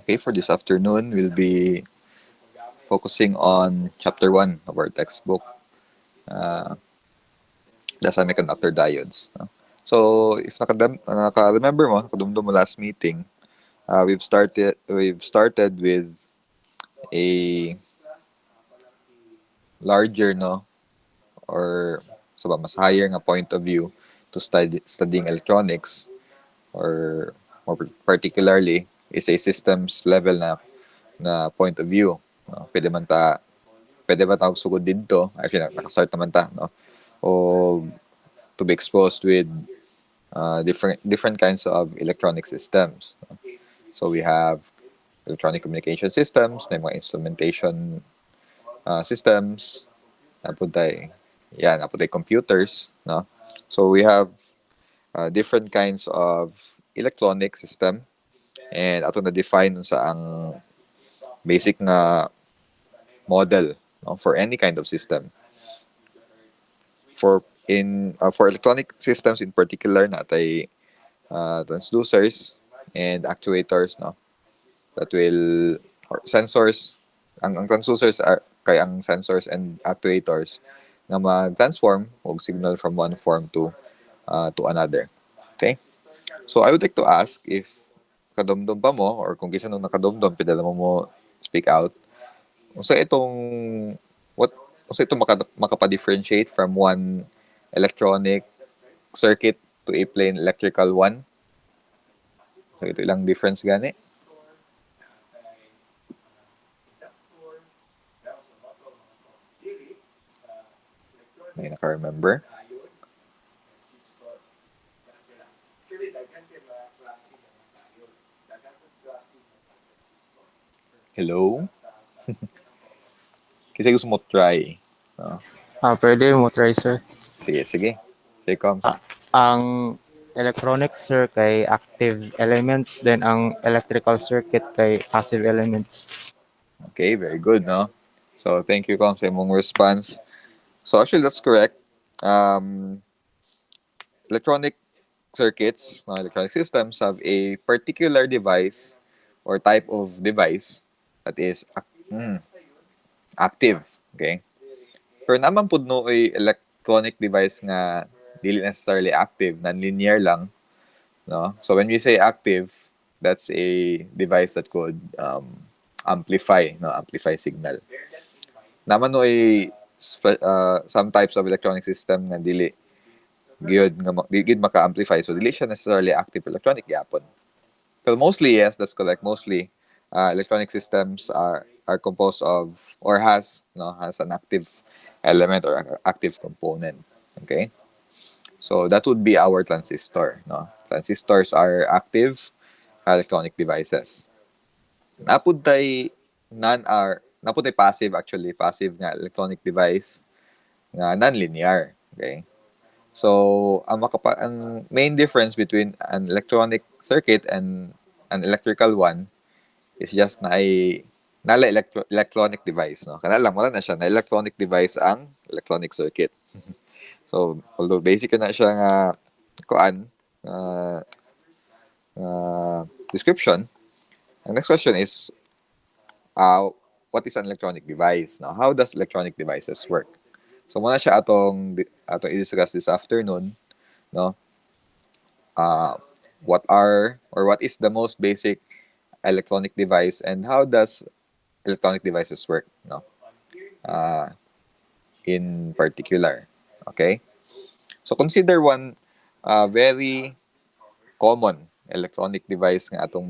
Okay, for this afternoon, we'll be focusing on chapter 1 of our textbook, uh, the Semiconductor Diodes. No? So, if naka-remember mo, nakadumdum mo last meeting, we've started with a larger, no, or so ba, mas higher nga point of view to studying electronics, or more particularly is a systems level na point of view, no? Pwede ba tawag sugod dito, actually nakastart naman ta, no, o to be exposed with different kinds of electronic systems, no? So we have electronic communication systems, na mga instrumentation systems, napunta computers, no. So we have different kinds of electronic system, and ato na define sa ang basic na model, no, for any kind of system. For electronic systems in particular, natay transducers and actuators, no, that will, or sensors. Ang transducers are kay ang sensors and actuators na mag-transform og signal from one form to another. Okay? So I would like to ask if kadumdum pa mo, or kung kisa nung nakadumdum, pwede mo speak out. Unsa what ito makapa-differentiate from one electronic circuit to a plain electrical one? So ito ilang difference gani? May naka-remember? Hello? Kasi gusto mo try. No? Pwede mo try, sir. Sige. Sige, Coms. Ang electronic circuit kay active elements, then ang electrical circuit kay passive elements. Okay, very good, no? So, thank you, Coms, sa imong response. So, actually, that's correct. Electronic circuits, electronic systems have a particular device or type of device that is active. Okay? Pero naman pud no ay electronic device nga dili necessarily active, non-linear lang, no? So when we say active, that's a device that could amplify signal. Naman no ay some types of electronic system na dili gid maka-amplify, so dili siya necessarily active electronic gyapon. But mostly, yes, that's correct. Mostly electronic systems are composed of, or has an active element or active component. Okay, so that would be our transistor, no. Transistors are active electronic devices. Napud tay passive, actually passive nga electronic device nga non-linear. Okay, so ang main difference between an electronic circuit and an electrical one is just na ay electronic device, no. Kana lang wala na siya na electronic device ang electronic circuit. So although basic na siya nga description, ang next question is what is an electronic device? Now, how does electronic devices work? So muna siya atong i-discuss this afternoon, no. What is the most basic electronic device, and how does electronic devices work, no, in particular. Okay, so consider one very common electronic device nga atong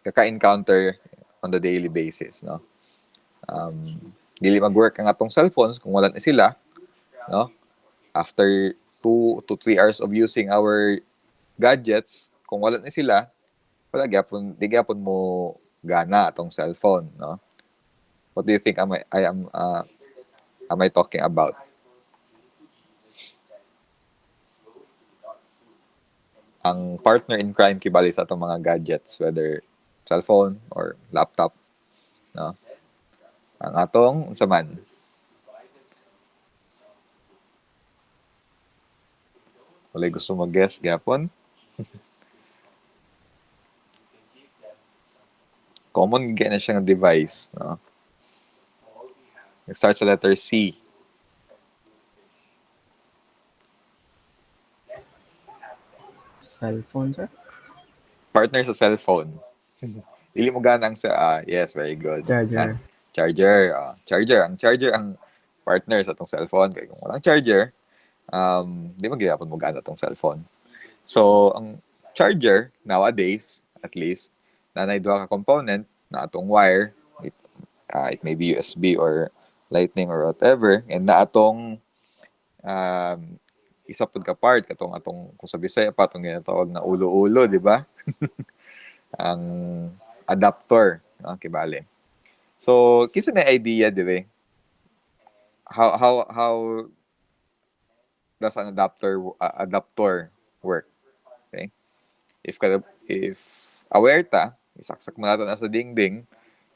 kaka-encounter on the daily basis, no. Dili mag-work ang atong cellphones kung wala na sila, no. After 2 to 3 hours of using our gadgets, kung wala na sila, di gyapon mo gana atong cellphone, no. What do you think am I talking about? Ang partner in crime kibali sa atong mga gadgets, whether cellphone or laptop, no. Ang atong unsa man? Wala gusto mag-guess gyapon? common gaya na siya nga device, no? It starts sa letter C. Cellphone, sir? Partner sa cellphone. Dili mo ganang sa yes, very good. Charger. Charger. Charger ang partner sa tong cellphone. Kaya kung walang charger, di magyapon mo gana tong cellphone. So, ang charger, nowadays, at least, nanay duha ka component na atong wire. It may be USB or lightning or whatever. And na atong um, isa pud ka part katong atong kung sa Bisaya pa atong ginatawag na ulo-ulo, di ba? Ang adapter, no? Kibali. So, kisa na idea, di ba? How does an adapter work? Okay? If aware ta, isaksak mo nato na sa dingding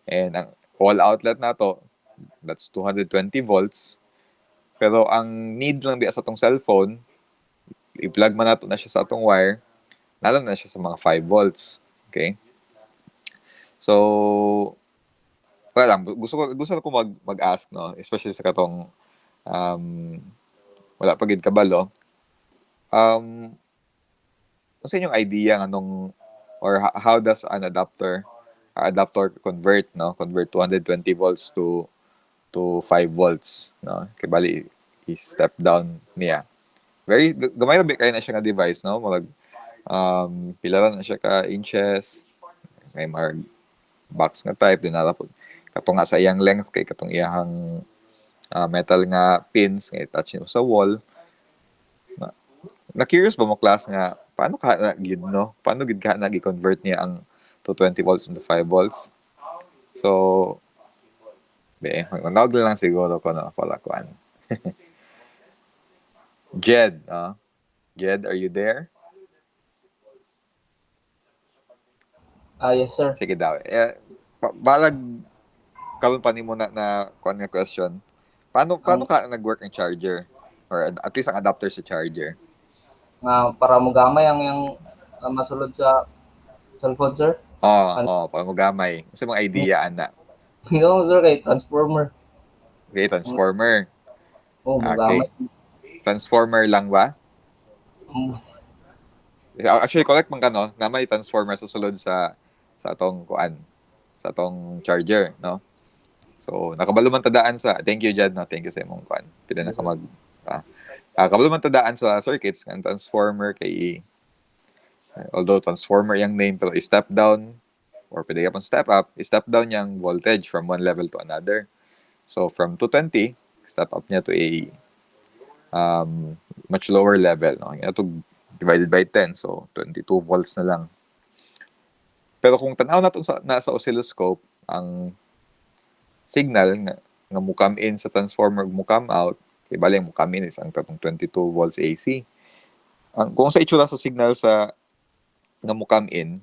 and ang wall outlet nato, that's 220 volts. Pero ang need lang di sa atong cellphone, i-plug man nato na siya sa atong wire, nalang na siya sa mga 5 volts. Okay? So, wala lang, gusto ko mag-ask, no? Especially sa katong um, wala pa gid kabalo. Ano sa inyong idea anong or how does an adapter convert, no? Convert 220 volts to 5 volts, no? Kay bali i-step down niya. Very gamay ra kay na siya nga device, no? Mag pila ra na siya ka inches, may mga box nga type din nala po. Katong nga sa iyang length kay katong iyang metal nga pins nga i-touch niyo sa wall. Na-curious ba mo class nga paano ka na gid, no? Paano gid ka na gi-convert niya ang 220 volts into 5 volts? So, manawag lang siguro ko na palakuan. Jed, Jed, are you there? Yes, sir. Sige daw. Balag karon pa nimo na kuan nga question. Paano ka nag-work ang charger or at least ang adapter sa charger? Para mo gamay ang masulod sa cellphone, sir. Para mo gamay. Kasi mga idea ana. Ikaw, sir, kay transformer. Okay, transformer. Mo Okay. gamay. Transformer lang ba? Mm, Actually, correct man ka, no? Na may transformer sa sulod sa atong kuan, sa atong charger, no? So, nakabalo man tadaan sa, thank you, Jad, no? Thank you sa imong kuan. Pila na ka mag, kabalo man tadaan sa circuits, ang transformer kay, although transformer yung name, pero step down, or pwede ka pang step up, step down yung voltage from one level to another. So, from 220, step up niya to a much lower level, no? Ito divided by 10, so 22 volts na lang. Pero kung tanaw natin nasa oscilloscope, ang signal nga mo come in sa transformer, mo come out, kay bali mo come in is ang tatong 22 volts AC. Kung sa itsura sa signal sa nga mo come in,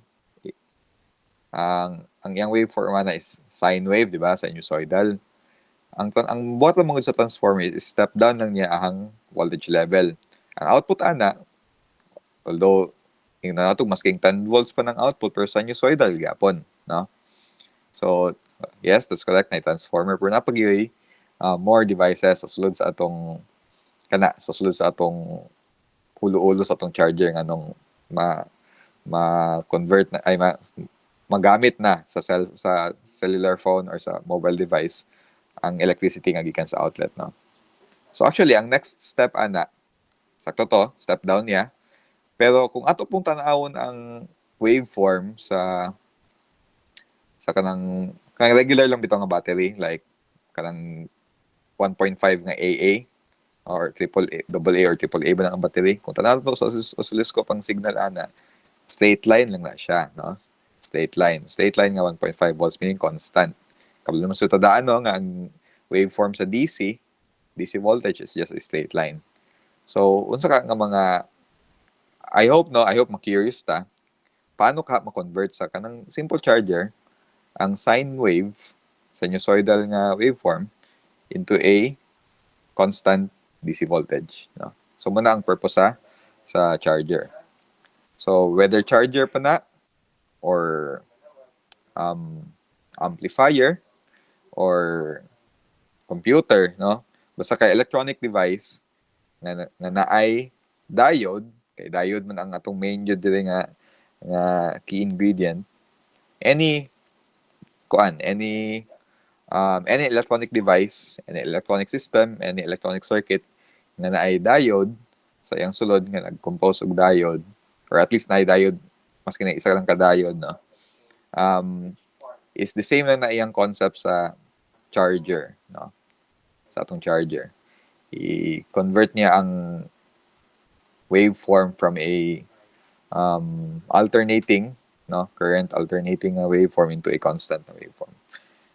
ang yang waveform na is sine wave, di ba, sinusoidal. Ang buhat lang sa transformer is step down lang niya ang voltage level. Ang output ana, although yung natog masking 10 volts pa ng output pero sinusoidal gapon, no? So, yes, that's correct na transformer pero napag more devices sa sulod sa atong ulo-ulo sa atong charger nganong ma-convert na magamit na sa cellular phone or sa mobile device ang electricity nga gikan sa outlet, no? So actually ang next step ana sakto to, step down niya. Pero kung ato pong tanawon ang waveform sa kanang regular lang bitaw nga battery, like kanang 1.5 nga AA or triple A, double A or triple A ba lang ang battery. Kung tanaw to sa oscilloscope ang signal ana, straight line lang na siya, no? Straight line nga 1.5 volts meaning constant. Kabalo naman sa tadaan, no, nga ang waveform sa DC voltage is just a straight line. So unsa ka nga mga I hope ma-curious ta paano ka ma-convert sa kanang simple charger ang sine wave sinusoidal nga waveform into a constant DC voltage, no? So muna ang purpose sa charger. So whether charger pa na or amplifier or computer, no? Basta kay electronic device nga naay diode, kay diode man ang atong main jud diri nga key ingredient. Any electronic device, any electronic system, any electronic circuit nga naay diode sa iyang sulod nga nag-compose og diode, or at least naay diode maski na isa lang ka diode, no? Is the same lang na iyang concept sa charger, no? Sa atong charger, i-convert niya ang waveform from a alternating, no, current alternating waveform into a constant na waveform.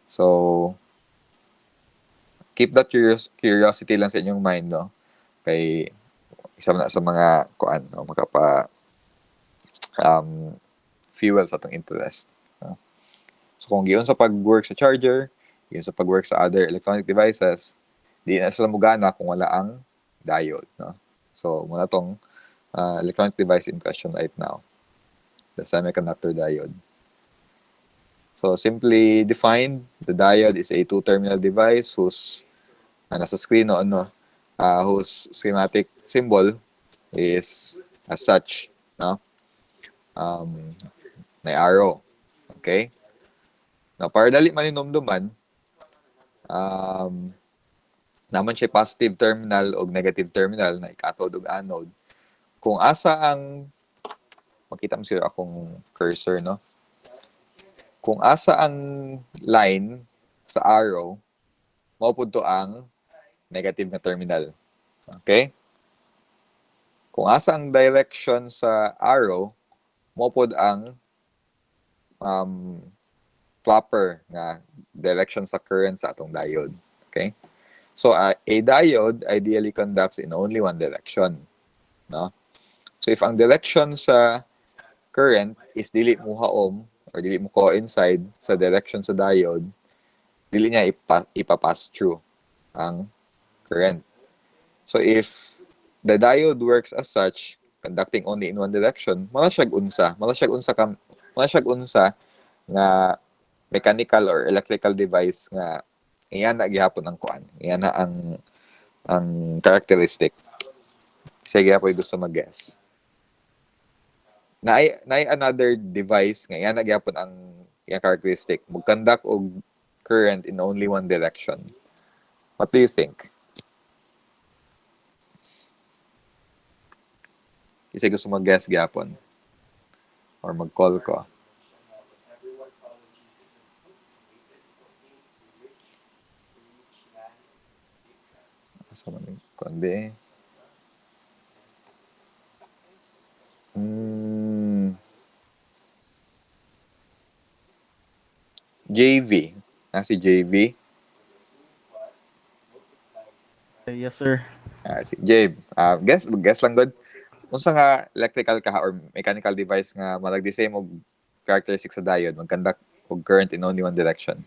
So keep that curiosity lang sa inyong mind, no, kay isa na sa mga kuan, no, makapa fuel sa atong interest, no? So kung giyon sa pag-work sa charger, giyon sa pag-work sa other electronic devices, di na sila mugana kung wala ang diode, no? So muna tong electronic device in question right now, the semiconductor diode. So simply defined, the diode is a two-terminal device whose nasa screen no, whose schematic symbol is as such, no? May arrow. Okay? Now, para dali maninumduman, naman siya positive terminal o negative terminal na cathode ug anode. Kung asa ang makita mo sila akong cursor, no? Kung asa ang line sa arrow, mao pud to ang negative na terminal. Okay? Kung asa ang direction sa arrow, mao pud ang proper nga direction sa current sa atong diode. Okay? So a diode ideally conducts in only one direction, no? So if ang direction sa current is dili mo haom or dili mo coincide sa direction sa diode, dili niya ipapass through ang current. So if the diode works as such, conducting only in one direction, mala siyag unsa nga mechanical or electrical device nga iyan na gihapon ang kuan. Iyan na ang characteristic. Sige po gusto mag-guess. Naay another device nga iyan na gihapon ang iyang characteristic. Mag-conduct og current in only one direction. What do you think? Kasi gusto mag-guess gihapon or mag-call ko. Sa mga kundi. JV. Si JV. Yes, sir. Si Jabe. Guess lang good. Unsa nga electrical ka or mechanical device nga malag the same og characteristic sa diode, mag-conduct og current in only one direction.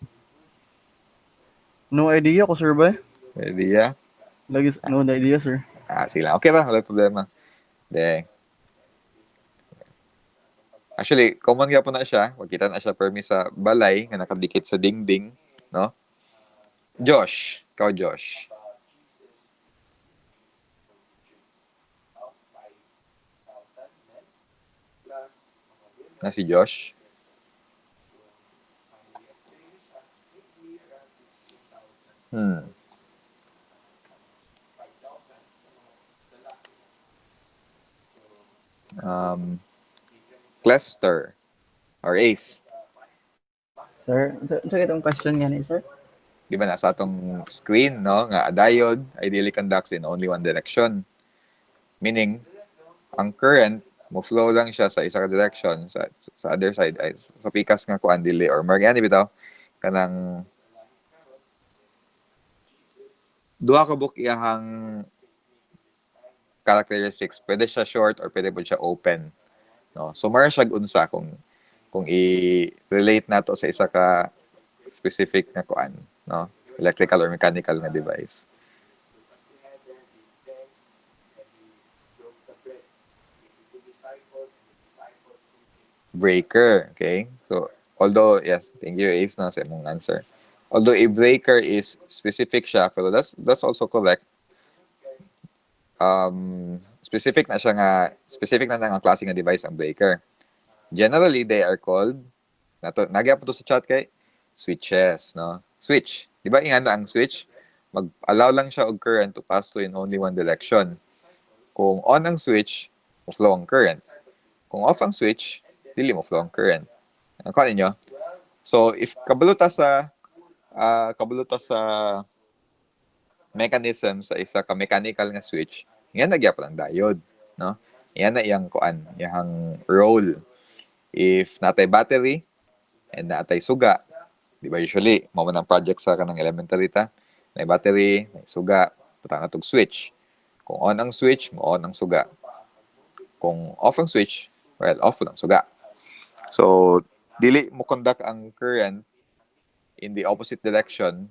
No idea ko, sir, ba? Idea? No idea, sir. Sila. Okay ba? Wala problema. De. Actually, common nga po na siya. Magkita na siya permi sa balay nga nakadikit sa dingding, no? Josh. Ikaw, Josh. Si Josh. Cluster or Ace. Sir, so itong question nga ni sir? Di ba nasa atong screen, no? Nga a diode ideally conducts in only one direction. Meaning, ang current mo flow lang siya sa isa ka direction, sa other side ay sa pikas nga kuan dili or margani bitaw kanang duha ka buk iyang characteristics. Pwede siya short or pwede po siya open, no? So mara siya unsa kung i-relate nato sa isa ka specific na kuan, no? Electrical or mechanical na device. Breaker, okay? So although, yes, thank you, Ace, na sa imong answer. Although a breaker is specific siya, pero that's also correct. Specific na siya nga, specific na nga klase nga device ang breaker. Generally, they are called, nagya po to sa chat kay, switches, no? Switch. Di ba ingano ang switch? Mag-allow lang siya og current to pass through in only one direction. Kung on ang switch, mo flow ang current. Kung off ang switch, dili mo flow ang current. Ano ninyo? So, if kabuluta sa mechanism sa isa ka mechanical nga switch, yan nagyapon ang diode, no? Yan na iyang kuan, iyang role. If natay battery and natay suga, di ba usually mao man ang project sa kanang elementary ta, may battery, may suga, patang atog switch. Kung on ang switch, mo on ang suga. Kung off ang switch, well, off ang suga. So, dili mo conduct ang current in the opposite direction.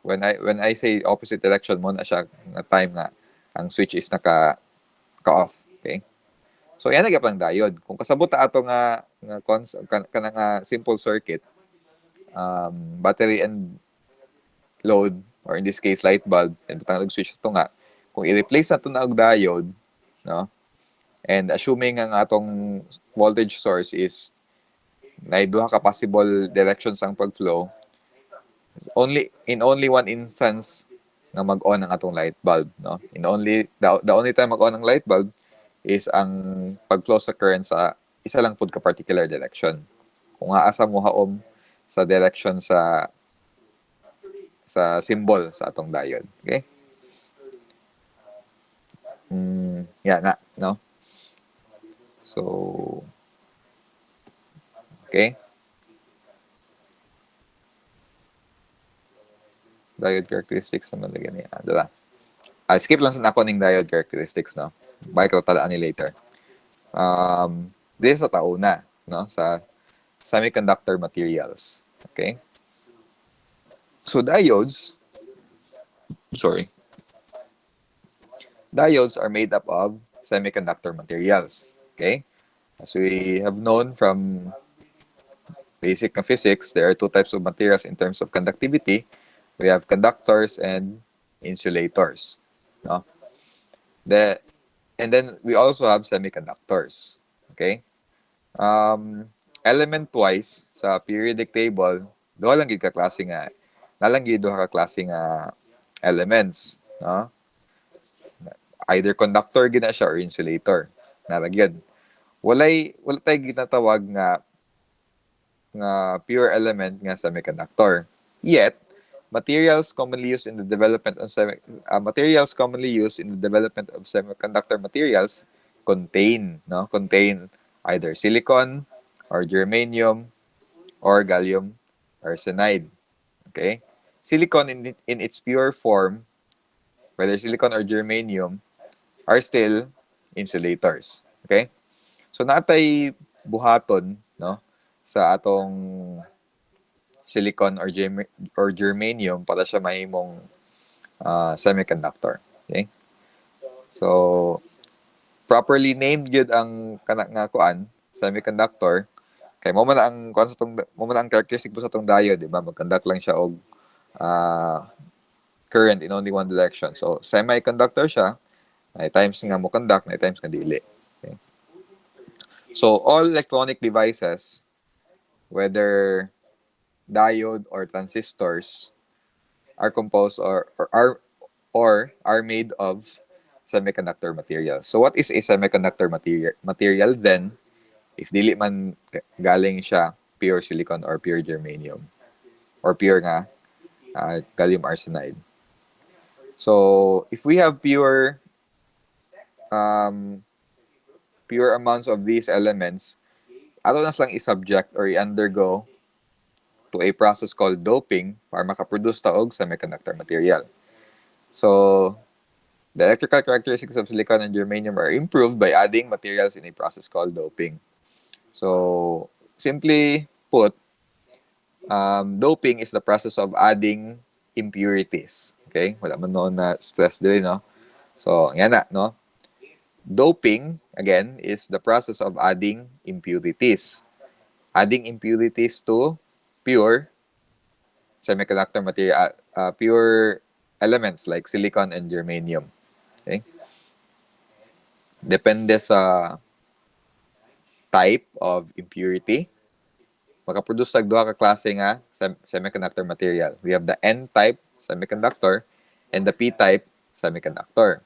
When I say opposite direction, mo na siya na time na ang switch is naka-off. Okay? So, yan nagyapang diode. Kung kasabot na ato nga simple circuit, battery and load, or in this case, light bulb, and butang switch ito nga, kung i-replace na ito na og diode, no? And assuming ang atong voltage source is na duha ka possible directions ang pag-flow, in only one instance na mag-on ang atong light bulb, no? The only time mag-on ang light bulb is ang pag-flow sa current sa isa lang pud ka particular direction. Kung aasa mo haom sa direction sa symbol sa atong diode, okay? Yeah na, no? So, okay. Diode characteristics naman lagyan niya. Diba? Skip lang sa nako ning diode characteristics, no? Balik ko talaan ni later. This sa tauna, no? Sa Semiconductor Materials. Okay? So, diodes are made up of semiconductor materials. Okay? As we have known from basic physics, there are two types of materials in terms of conductivity. We have conductors and insulators. No? And then we also have semiconductors. Okay? Element-wise, sa periodic table, duha lang gid ka klase nga elements. No? Either conductor gina siya or insulator. Nalagyan. Wala tay ginatawag nga pure element nga semiconductor. Yet, materials commonly used in the development of semiconductor materials contain either silicon or germanium or gallium arsenide. Okay? Silicon in its pure form, whether silicon or germanium, are still insulators. Okay? So natay buhaton, no, sa atong silicon or germanium para siya mahimong semiconductor. Okay? So properly named gyud ang nga kuan, semiconductor, kay mo man ang characteristic po sa tong diode, di ba? Mag-conduct lang siya og current in only one direction. So semiconductor siya. May times nga mo conduct, may times nga dili. Okay? So, all electronic devices, whether diode or transistors, are composed or are made of semiconductor materials. So, what is a semiconductor material then, if dili man galing siya pure silicon or pure germanium, or pure nga gallium arsenide? So, if we have pure amounts of these elements, ato na lang i-subject or i-undergo to a process called doping para makaproduce ta og semiconductor material. So, the electrical characteristics of silicon and germanium are improved by adding materials in a process called doping. So, simply put, doping is the process of adding impurities. Okay? Wala man noon na stress dili, no? So, yan na, no? Doping, again, is the process of adding impurities. Adding impurities to pure semiconductor material, pure elements like silicon and germanium. Okay? Depende sa type of impurity, makaproduce tag duha ka klase nga semiconductor material. We have the N-type semiconductor and the P-type semiconductor.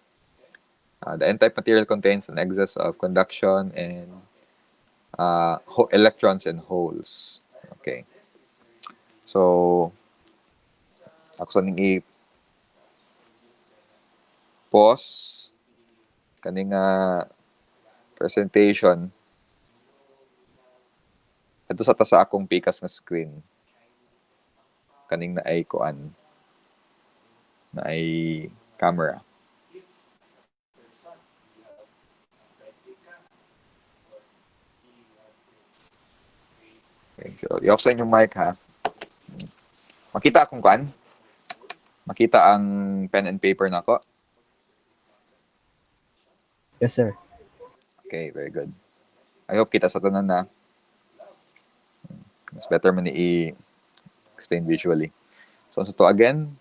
The N-type material contains an excess of conduction and electrons and holes. Okay. So, ako sa ning i-pause kaning presentation adto sa ta sa akong pikas nga screen kaning na ay kuan na ay camera. Okay, so i-off sa inyong mic ha. Makita akong kuan? Makita ang pen and paper nako? Yes, sir. Okay, very good. I hope kita sa tanan na. It's better man i-explain visually. So to again,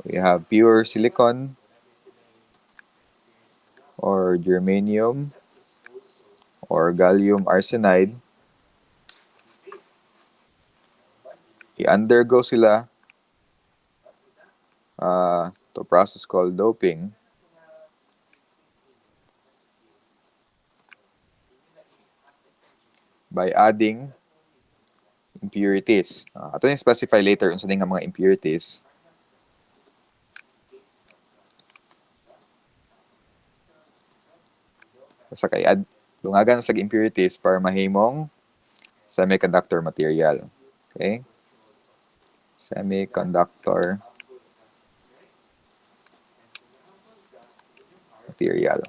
we have pure silicon or germanium or gallium arsenide. I-undergo sila to process called doping. By adding impurities. Ito yung specify later unsa nga mga impurities. Basta kay lungagan sa impurities para mahimong semiconductor material. Okay? Semiconductor material.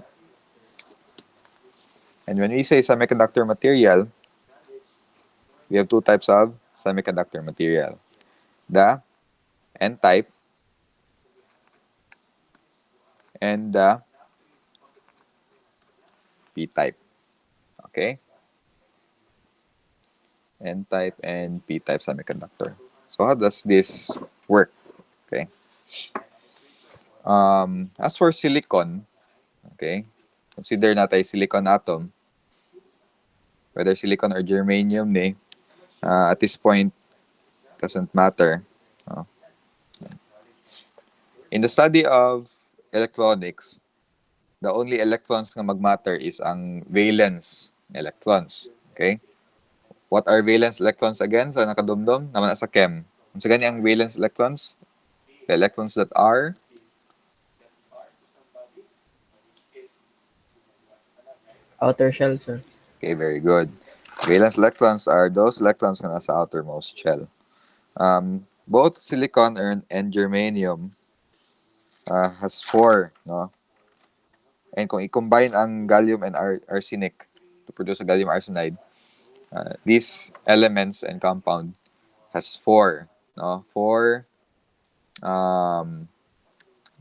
And when we say semiconductor material, we have two types of semiconductor material. The N-type and the P-type. Okay? N-type and P-type semiconductor. So how does this work? Okay. As for silicon, okay, consider natin silicon atom, whether silicon or germanium at this point doesn't matter. In the study of electronics, the only electrons nga magmatter is ang valence electrons. Okay? What are valence electrons again sa nakadumdum? Naman sa chem. Kung sa ganyan ang valence electrons, the electrons that are Outer shell, sir. okay, very good. Valence electrons are those electrons na nasa outermost shell. Both silicon and germanium has 4, no? And kung i-combine ang gallium and arsenic to produce a gallium arsenide, these elements and compound has 4, no? 4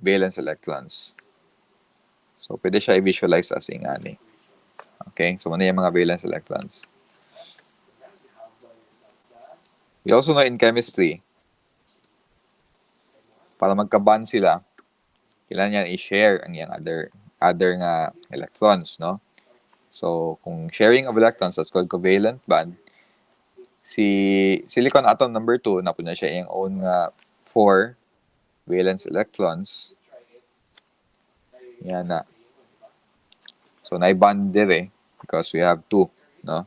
valence electrons. So, pwede siya i-visualize as ingani. Okay? So, ano yung mga valence electrons? We also know in chemistry, para magka-bond sila, kailangan yan i-share ang yung other nga electrons, no? So, kung sharing of electrons, that's called covalent bond. Si silicon atom number 2, napun na siya yung own 4 valence electrons. Yan na. So, na-bond dire because we have 2, no?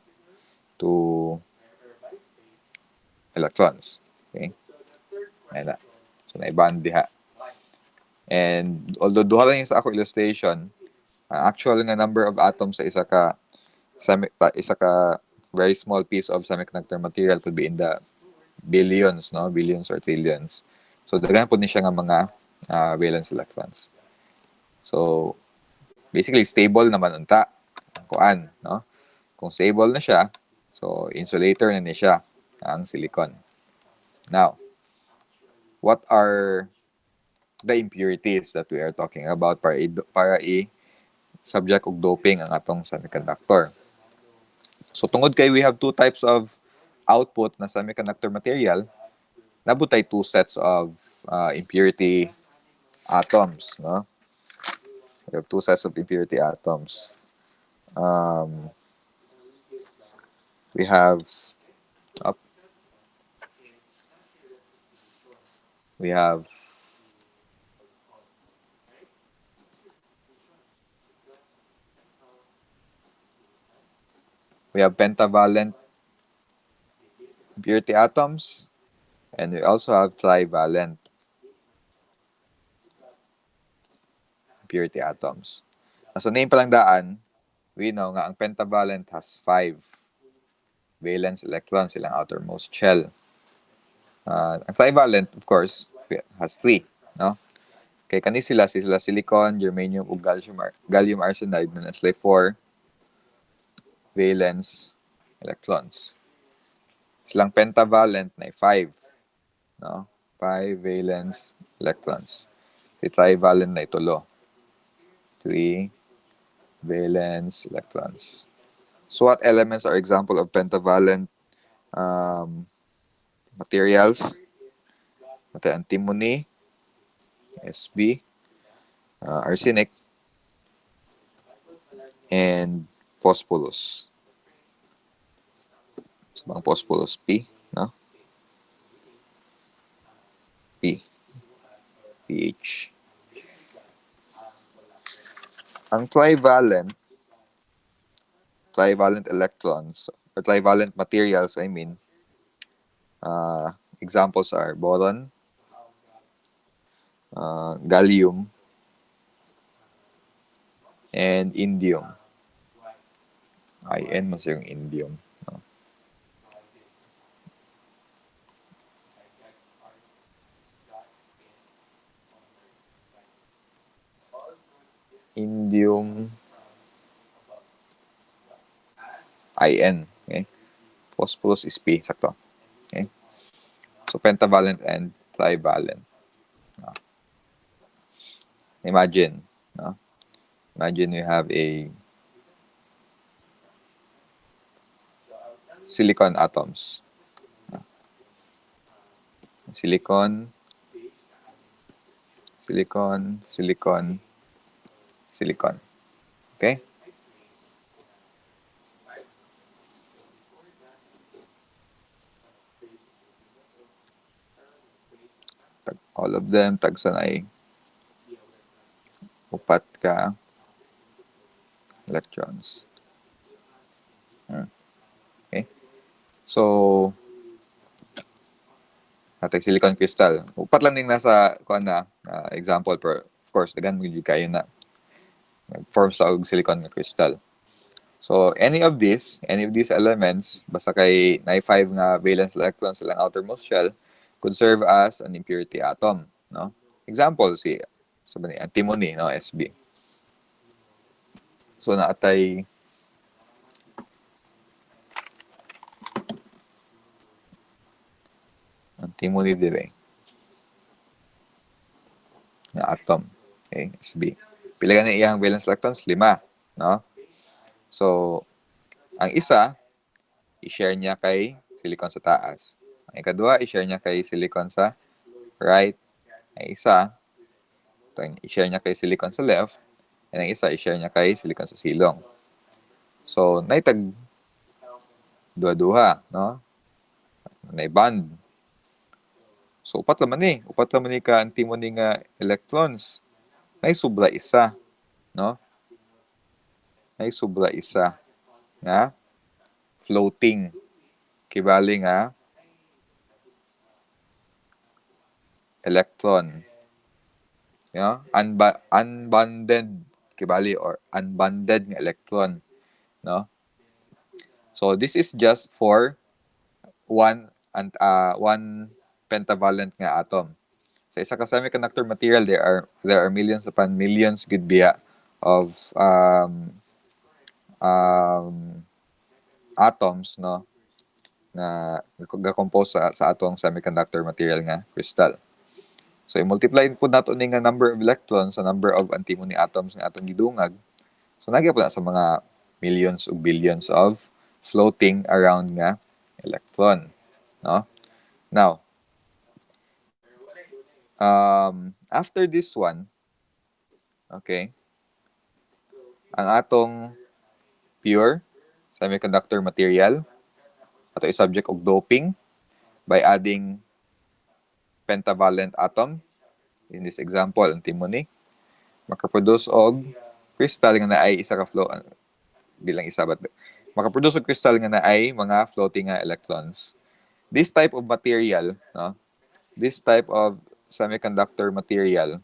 2 electrons. Okay? Yan na. So, na-bond diha. And although duha lang yung sa ako illustration, ang actual nga number of atoms sa isa ka very small piece of semiconductor material could be in the billions, no? Billions or trillions. So, daghan po ni siya nga mga valence electrons. So, basically, stable naman unta. Kuan, no? Kung stable na siya, so, insulator na ni siya ang silicon. Now, what are the impurities that we are talking about para subject og doping ang atong semiconductor. So tungod kay we have two types of output na semiconductor material, nabutay two sets of impurity atoms, no? We have two sets of impurity atoms. We have up. We have pentavalent impurity atoms, and we also have trivalent impurity atoms. Sa name pa lang daan, we know nga ang pentavalent has 5 valence electrons silang outermost shell. Ang trivalent, of course, has 3, no? Kay kani sila silicon, germanium ug gallium arsenide na sila 4 valence electrons. Silang pentavalent na 5, no? 5 valence electrons. Si trivalent na 3 valence electrons. So what elements are example of pentavalent materials? Ito antimony, SB, arsenic, and phosphorus. So bang phosphorus? P, no? P. pH. Ang trivalent electrons, or trivalent materials, I mean, examples are boron, gallium, and indium. IN mas yung indium. No? Indium, IN. Okay? Phosphorus is P, sakto. Okay? So, pentavalent and trivalent. No? Imagine, no? Imagine you have a silicon atoms. No? Silicon, silicon, silicon, silicon. Okay? All of them, tagsanay. Upat ka electrons. Okay? So, natay silicon crystal. Upat lang din nasa kuan na example, pero of course dagan mo gyud kayo na forms sa og silicon crystal. So any of these elements basta kay na 5 nga valence electrons silang outermost shell could serve as an impurity atom, no? Example si sabi ni antimony, no, SB. So naatay antimony dire na atom, okay, SB. Pila gani iyang valence electrons? 5, no? So ang isa i-share niya kay silicon sa taas. Ang ikadua i-share niya kay silicon sa right. Ang isa i-share niya kay silicon sa left. And ang isa i-share niya kay silicon sa silong. So naitag duha-duha, no? Naiband. So upat naman ni ka antimony nga electrons. Naisubra isa, no? Naisubra isa nga floating kibali nga electron, you know, unbonded kibali or unbonded nga electron, no? So this is just for one pentavalent nga atom. Sa isa ka semiconductor material, there are millions upon millions gid biya of atoms, no, na ga-compose sa atong semiconductor material nga crystal. So i-multiply po nato ni nga number of electrons sa number of antimony atoms nga atong gidungag. So nagyapon na sa mga millions ug billions of floating around nga electron, no? Now, after this one, okay, ang atong pure semiconductor material ato i-subject og doping by adding pentavalent atom. In this example, ang timony makaproduce og crystal nga naay isa ka flow bilang isa but makaproduce og crystal nga naay mga floating nga electrons. This type of material, no? This type of semiconductor material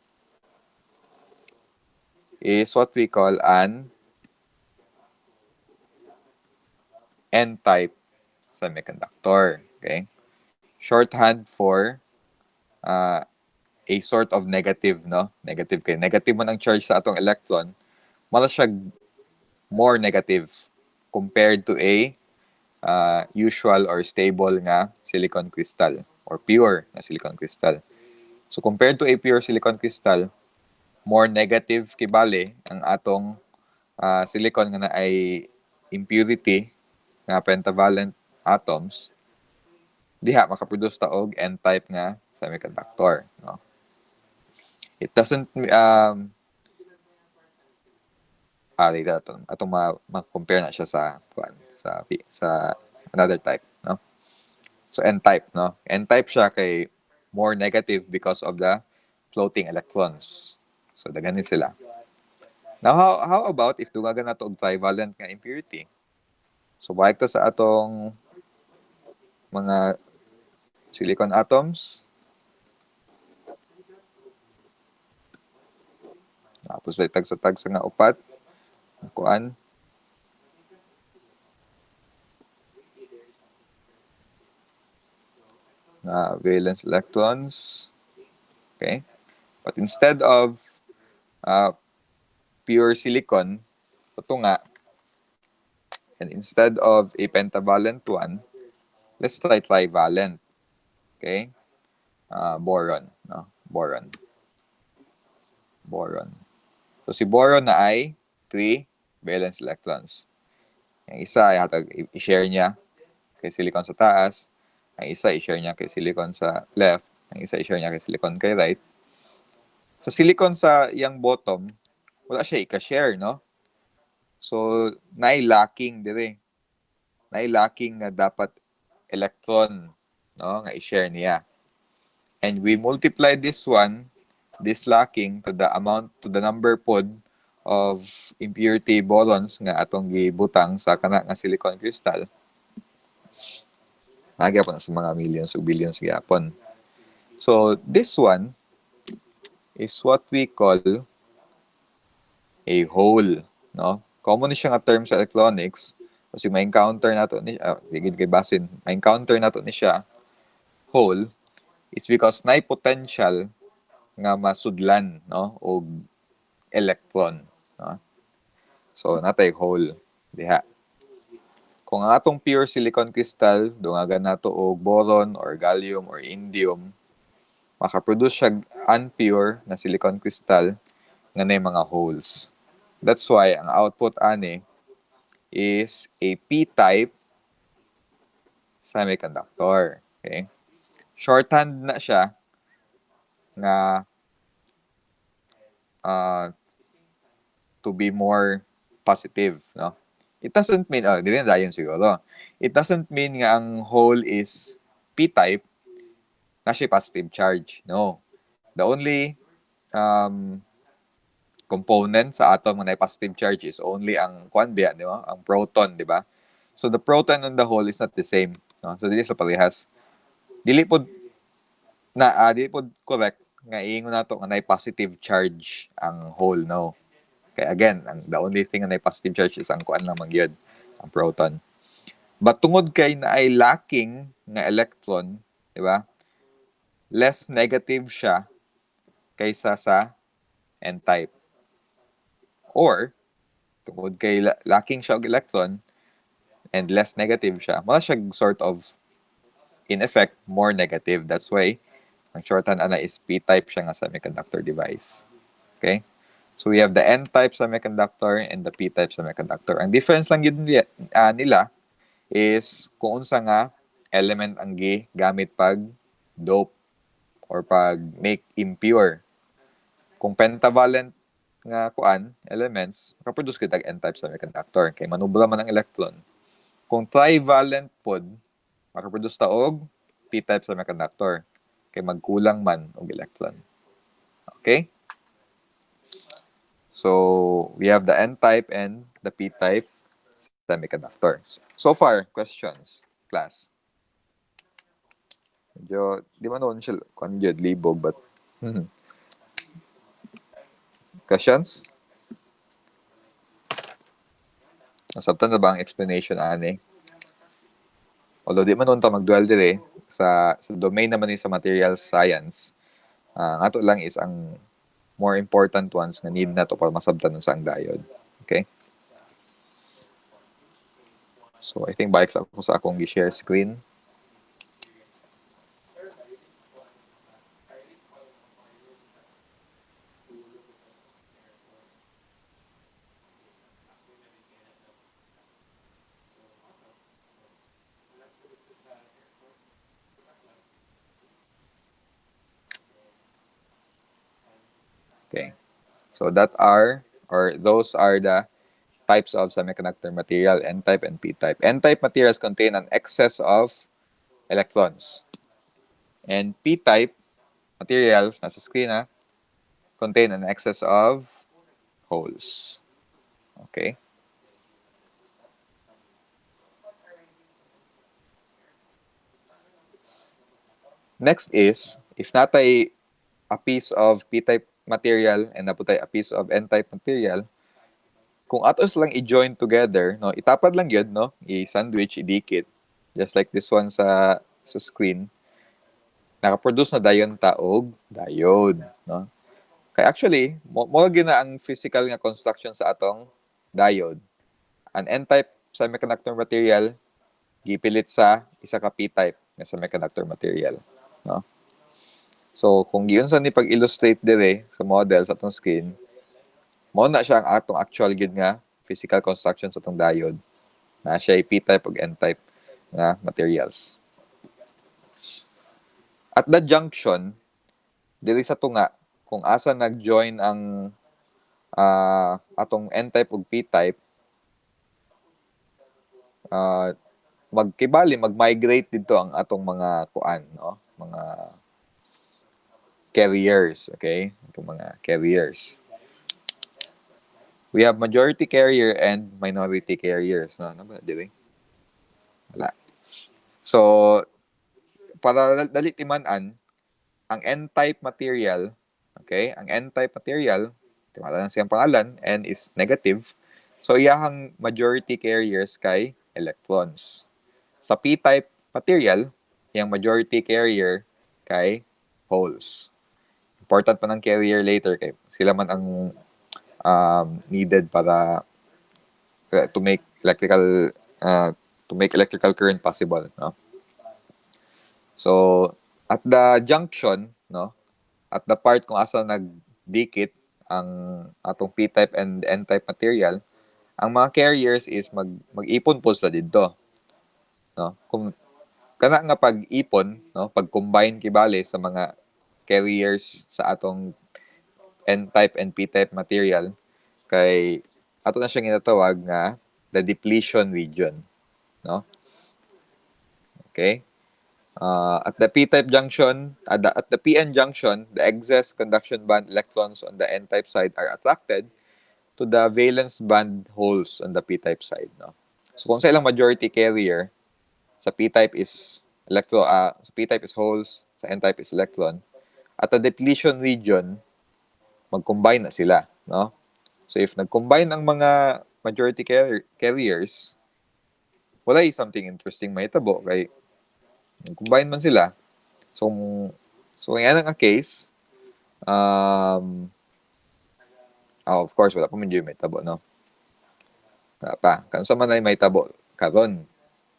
is what we call an N-type semiconductor. Okay? Shorthand for a sort of negative, no? Negative kay negative man ang charge sa atong electron, mala siya more negative compared to a usual or stable nga silicon crystal or pure nga silicon crystal. So compared to a pure silicon crystal, more negative kibali ang atong silicon nga na ay impurity nga pentavalent atoms, diha makaproduce ta og N-type nga semiconductor, no? It doesn't dito atong ma-compare na siya sa sa another type, no? So N-type, no? N-type siya kay more negative because of the floating electrons. So daganin sila. Now how about if dugagan nato og trivalent nga impurity? So balik ta sa atong mga silicon atoms. Tapos ay tagsa-tagsa nga upat. Kuan. Na valence electrons. Okay? But instead of pure silicon, ito nga, and instead of a pentavalent one, let's try trivalent. Okay? Boron. No? Boron. So si boron na ay 3 valence electrons. Ang isa ay i-share niya kay silicon sa taas. Ang isa i-share niya kay silicon sa left. Ang isa i-share niya kay silicon kay right. Sa silicon sa yang bottom, wala siya i-share, no? So, lacking dire. Lacking na dapat electron, no, nga i-share niya. And we multiply this lacking to the number pod of impurity bolons nga atong gibutang sa kana nga silicon crystal. Nagyapon na sa mga millions o billions gyapon. So this one is what we call a hole, no? Common siya nga term sa electronics kasi may encounter nato ni digid kay basin. May encounter nato ni siya hole. It's because nay potential nga masudlan, no, og electron, no? So natay hole diha. Kung ang atong pure silicon crystal dungagan nato og boron or gallium or indium, makaproduce siya unpure na silicon crystal nga nay mga holes. That's why ang output ani is a p-type semiconductor. Okay? Shorthand na siya nga to be more positive, no? It doesn't mean, hindi na dayon siguro. It doesn't mean nga ang hole is p-type na siya positive charge. No. The only component sa atom na positive charge is only ang quantia, di ba? Ang proton, di ba? So the proton and the hole is not the same, no? So dili sa parehas. Dili pod correct nga iingon nato nga nay positive charge ang hole, no. Kaya again, the only thing na nay positive charge is ang kuan lang magyud, ang proton. But tungod kay na ay lacking nga electron, di ba? Less negative siya kaysa sa N-type. Or tungod kay lacking siya og electron and less negative siya, mala siya sort of in effect more negative. That's why ang shorthand ana is p-type siya nga semiconductor device. Okay? So we have the n-type semiconductor and the p-type semiconductor. Ang difference lang yun nila is kung unsa nga element ang gamit pag dope or pag make impure. Kung pentavalent nga kuan elements, makaproduce kita n-type semiconductor kay manubra man ang electron. Kung trivalent pod, makaproduce ta og p-type semiconductor kay magkulang man og electron. Okay? So, we have the n-type and the p-type semiconductor. So far, questions, class. Medyo, di man noon siya, libog, but, questions? Nasabtan na ba ang explanation, ani? Although, di man noon ta mag-dual dire, sa domain naman ni sa materials science, ang ato lang is ang more important ones na need na to para masabtan sa ang diode. Okay? So, I think balik sa ako sa akong gi-share screen. Okay. So those are the types of semiconductor material, n-type and p-type. N-type materials contain an excess of electrons. And p-type materials, nasa screen contain an excess of holes. Okay? Next is, if natay a piece of p-type material and naputay a piece of n-type material, kung atos lang i-join together, no, itapad lang yun, no, i-sandwich, idikit, just like this one sa screen, nakaproduce na dayon taog diode, no. Kaya actually, mo gina ang physical nga construction sa atong diode. An n-type semiconductor material gipilit sa isa ka p-type nga semiconductor material, no. So, kung giunsa ni pag-illustrate dire sa model sa atong screen, mo na siya ang atong actual gid nga physical construction sa atong diode. Na siya ay p-type ug n-type nga materials. At the junction, dili sa tunga, kung asa nag-join ang atong n-type ug p-type, mag-migrate dito ang atong mga kuan, no? Mga carriers, okay? Itong mga carriers. We have majority carrier and minority carriers. No? Ano ba? Dili? Wala. So, para dali timan-an, ang n-type material, okay? Ang n-type material, timala lang siyang pangalan, n is negative. So, iyahang majority carriers kay electrons. Sa p-type material, yung majority carrier kay holes. Important pa ng carrier later kay sila man ang needed para to make electrical current possible, no? So at the junction, no, at the part kung asa nagdikit ang atong p-type and n-type material, ang mga carriers is mag-ipon po sa didto, no? Kung kana nga pag-ipon, no, pag-combine kibali sa mga carriers sa atong n-type and p-type material, kay ato na siyang ginatawag nga the depletion region, no? Okay? At the p-type junction, at the p-n junction, the excess conduction band electrons on the n-type side are attracted to the valence band holes on the p-type side, no? So kung sa ilang majority carrier, sa p-type is sa p-type is holes, sa n-type is electron. At the depletion region, mag-combine na sila, no? So if nag-combine ang mga majority carriers, wala something interesting mahitabo kay nag-combine man sila. So yan ang case. Of course, wala pa man yung mahitabo, no? Wala pa. Kansa man ay mahitabo karon.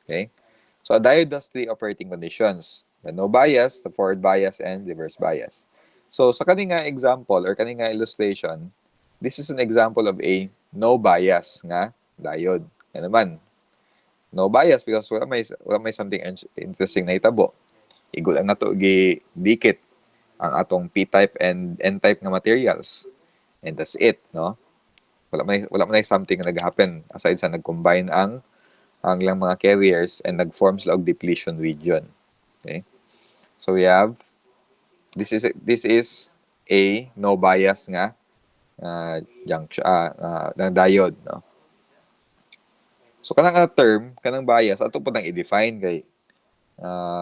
Okay? So a diode has three operating conditions: the no bias, the forward bias, and reverse bias. So sa kaninga example or kaninga illustration, this is an example of a no bias nga diode. Yan naman, no bias because wala may something interesting na hitabo. Igo lang na to dikit ang atong p-type and n-type nga materials. And that's it, no? Wala man something na nag-happen aside sa nag-combine ang lang mga carriers and nag-form sila og depletion region. Okay? So we have this is a no bias nga junction ng diode, no? So kanang term, kanang bias ato po nang i-define kay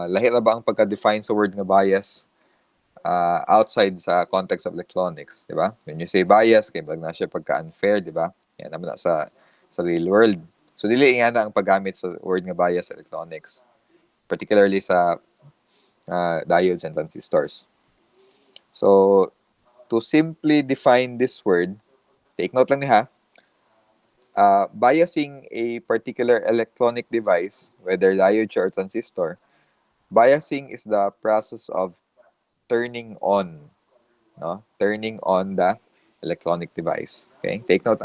lahi ra ba ang pagka-define sa word nga bias outside sa context of electronics, di ba? When you say bias, kay na siya pagka-unfair, di ba? Yan naman na sa real world. So dili nga na ang paggamit sa word nga bias sa electronics, particularly sa diodes and transistors. So to simply define this word, take note lang niya, biasing a particular electronic device, whether diode or transistor, biasing is the process of turning on, no? Turning on the electronic device. Okay? Take note,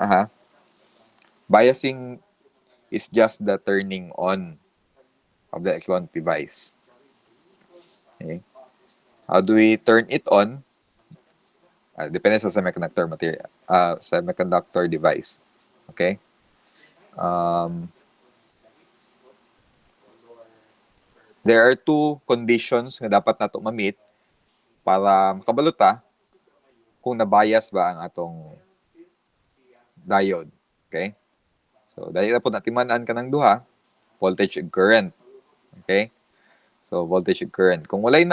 biasing is just the turning on of the electronic device. Okay? How do we turn it on? Depende sa semiconductor material, semiconductor device. Okay? There are two conditions na dapat nato ma-meet para makabaluta kung na-bias ba ang atong diode. Okay? So, dahil na po natimanan ka ng duha, voltage and current. Okay? So, voltage and current. Kung walay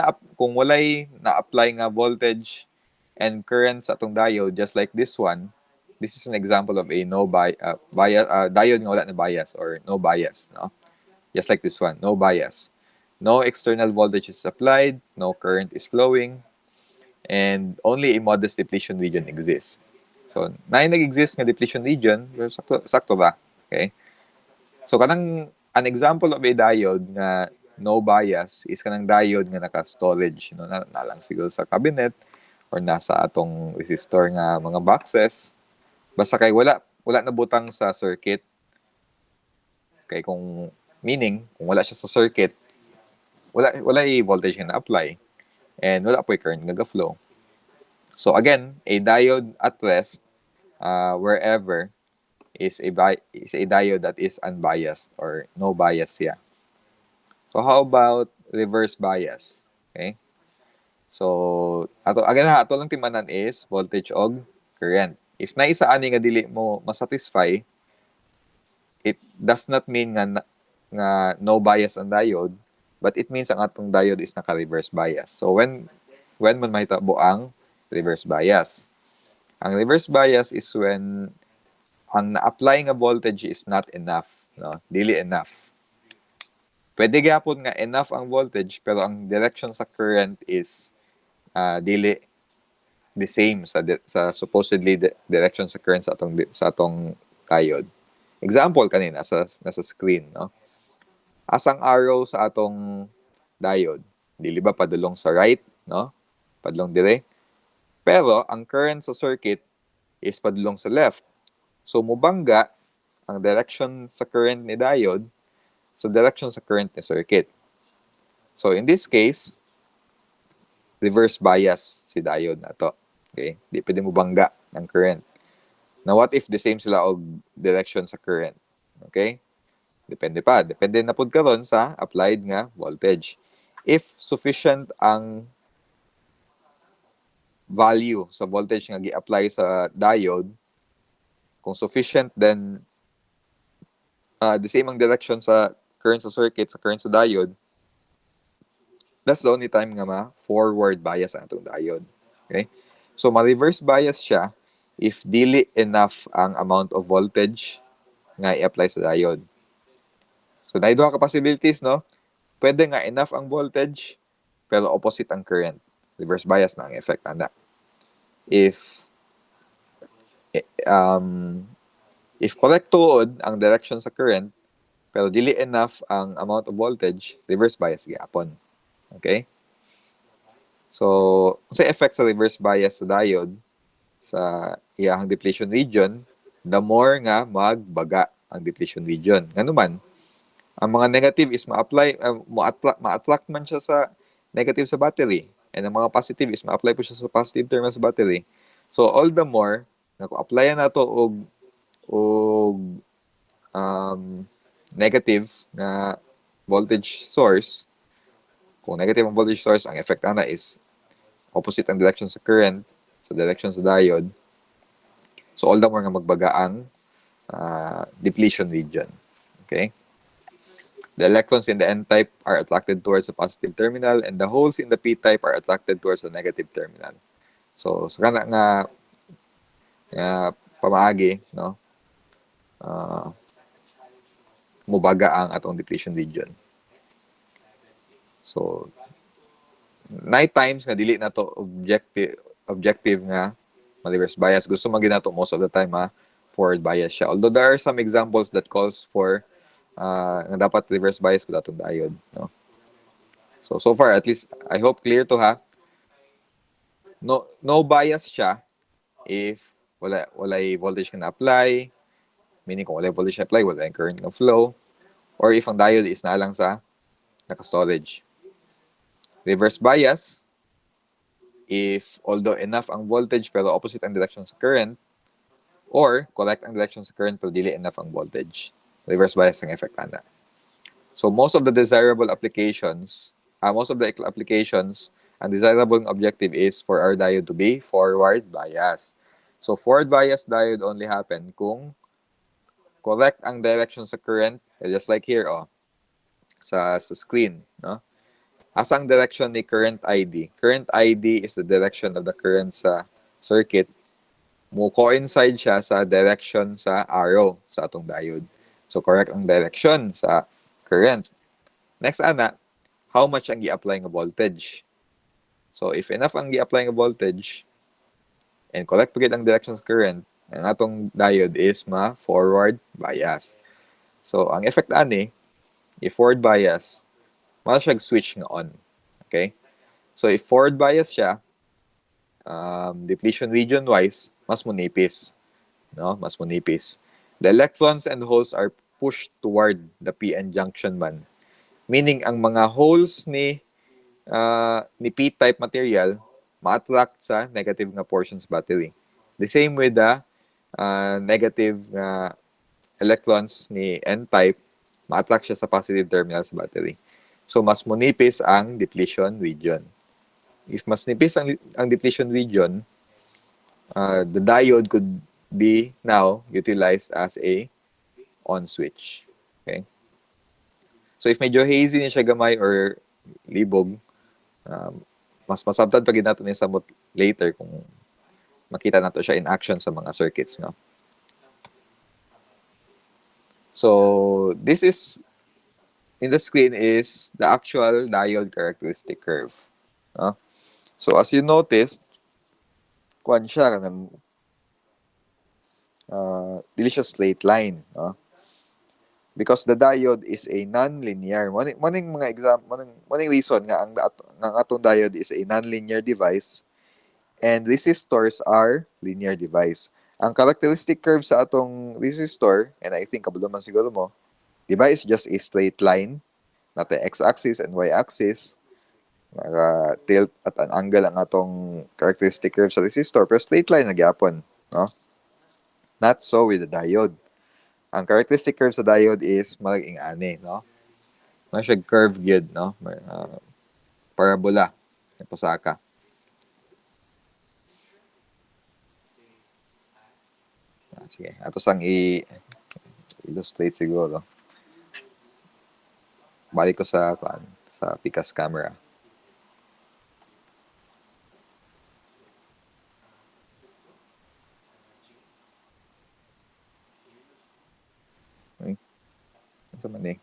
na-apply nga voltage and current sa atong diode, just like this one, this is an example of a diode nga wala na bias or no bias. No? Just like this one, no bias. No external voltage is applied, no current is flowing, and only a modest depletion region exists. So, nag-exist nga depletion region, sakto ba? Okay? So, an example of a diode nga no bias is kanang diode nga naka-storage, na lang siguro sa cabinet or nasa atong resistor nga mga boxes. Basta kay wala na butang sa circuit. Kay kung wala siya sa circuit, wala yung voltage na apply and wala po yung current nga flow. So again, a diode at rest wherever is a diode that is unbiased or no bias siya. So how about reverse bias? Okay? So ato lang timanan is voltage og current. If naisa ani nga dili mo masatisfy, it does not mean nga no bias ang diode, but it means ang atong diode is naka-reverse bias. So when man mahitabo ang reverse bias. Ang reverse bias is when ang na-apply nga voltage is not enough, no? Dili enough. Pwede gyapon nga enough ang voltage pero ang direction sa current is dili the same sa supposedly direction sa current sa atong diode. Example kanina nasa screen, no? Asang arrow sa atong diode, dili ba padulong sa right, no? Padulong dire. Pero ang current sa circuit is padulong sa left. So mubangga ang direction sa current ni diode sa direction sa current ni circuit. So in this case, reverse bias si diode na to. Okay? Di pwede mubangga ng current. Now what if the same sila og direction sa current? Okay? Depende na pud karon sa applied nga voltage. If sufficient ang value sa voltage nga gi-apply sa diode, kung sufficient, then the same ang direction sa current sa circuit, sa current sa diode, that's the only time nga ma-forward bias ang atong diode. Okay? So, ma-reverse bias siya if dili enough ang amount of voltage nga i-apply sa diode. So, naidwa ka possibilities, no? Pwede nga enough ang voltage, pero opposite ang current. Reverse bias na ang effect ana. If correct tuod ang direction sa current, pero dili enough ang amount of voltage, reverse bias gyapon. Okay? So, sa effect sa reverse bias sa diode, sa iyang depletion region, the more nga magbaga ang depletion region. Ngano man, ang mga negative is ma-apply, ma-attract man siya sa negative sa battery. And ang mga positive is ma-apply po siya sa positive terminal sa battery. So, all the more, na kung applyan na to og negative na voltage source, kung negative ang voltage source, ang effect ana is opposite ang direction sa current, sa direction sa diode. So, all the more nga magbaga ang depletion region. Okay? The electrons in the n-type are attracted towards the positive terminal and the holes in the p-type are attracted towards the negative terminal. So, sa kana nga pamaagi, no? Mubaga ang atong depletion region. So, night times nga dili na to objective nga reverse bias. Gusto man ginato most of the time forward bias siya. Although there are some examples that calls for nga dapat reverse bias ko datong diode, no? So far at least I hope clear to ha. No bias siya if wala voltage na apply, meaning kung wala voltage na apply, wala yung current na flow, or if ang diode is na lang sa naka-storage. Reverse bias if although enough ang voltage pero opposite ang direction sa current, or correct ang direction sa current pero dili enough ang voltage. Reverse bias ang effect ana. So most of the applications, ang desirable objective is for our diode to be forward bias. So forward bias diode only happen kung correct ang direction sa current, just like here sa screen, no? Asa ang direction ni current ID? Current ID is the direction of the current sa circuit. Mo coincide siya sa direction sa arrow sa atong diode. So correct ang direction sa current. Next ana, how much ang i-apply nga voltage? So if enough ang i-apply nga voltage and correct pagid ang direction sa current, ang atong diode is forward bias. So ang effect ani, if forward bias, mala siya switch nga on. Okay? So if forward bias siya, depletion region wise, mas munipis, no? Mas munipis. The electrons and holes are pushed toward the PN junction man. Meaning ang mga holes ni p-type material ma-attract sa negative nga portion sa battery. The same with the negative electrons ni n-type, ma-attract siya sa positive terminal sa battery. So mas munipis ang depletion region. If mas nipis ang depletion region, the diode could be now utilized as a on switch. Okay? So if medyo hazy ni siya gamay or libog, mas masabtan pag nato ni samot later kung makita nato siya in action sa mga circuits, no? So this is in the screen is the actual diode characteristic curve, no? So as you noticed, kuan siya kanang dili siya straight line, no? Because the diode is a non-linear. Maning mga example, maning reason nga ang atong diode is a non-linear device and resistors are linear device. Ang characteristic curve sa atong resistor, and I think kabalo man siguro mo, diba, is just a straight line, nata x-axis and y-axis, tilt at an angle ang atong characteristic curve sa resistor, pero straight line na gyapon, no? Not so with the diode. Ang characteristic curve sa diode is malaging ani, no? May siya curve gyud, no? Parabola, pasaka. Sige, ato sang i-illustrate siguro. Balik ko sa Picas camera. Okay. Ano man eh?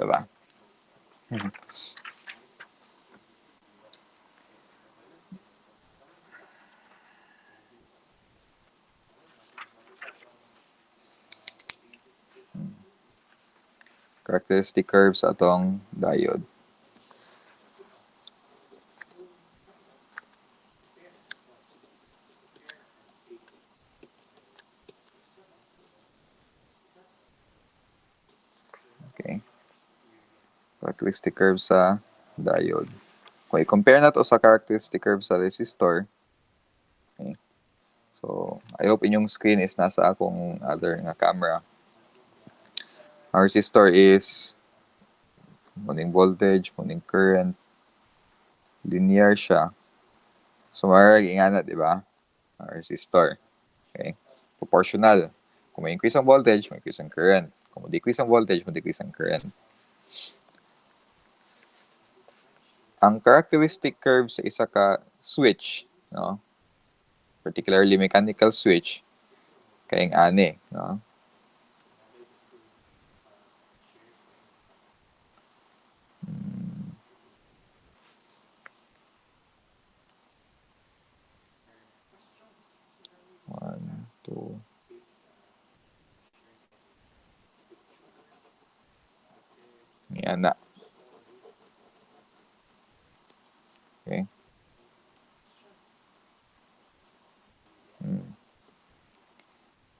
Diba? Characteristic curve sa atong diode. Okay. Characteristic curve sa diode. Kung i-compare na to sa characteristic curve sa resistor, okay. So, I hope inyong screen is nasa akong other nga camera. Our resistor is muning voltage, muning current, linear siya. So, marag ingana, di ba? Our resistor. Okay? Proportional. Kung may increase ang voltage, may increase ang current. Kung may decrease ang voltage, may decrease ang current. Ang characteristic curve sa isa ka switch, no? Particularly mechanical switch, kayong ani, no? One, two. Yan na. Okay.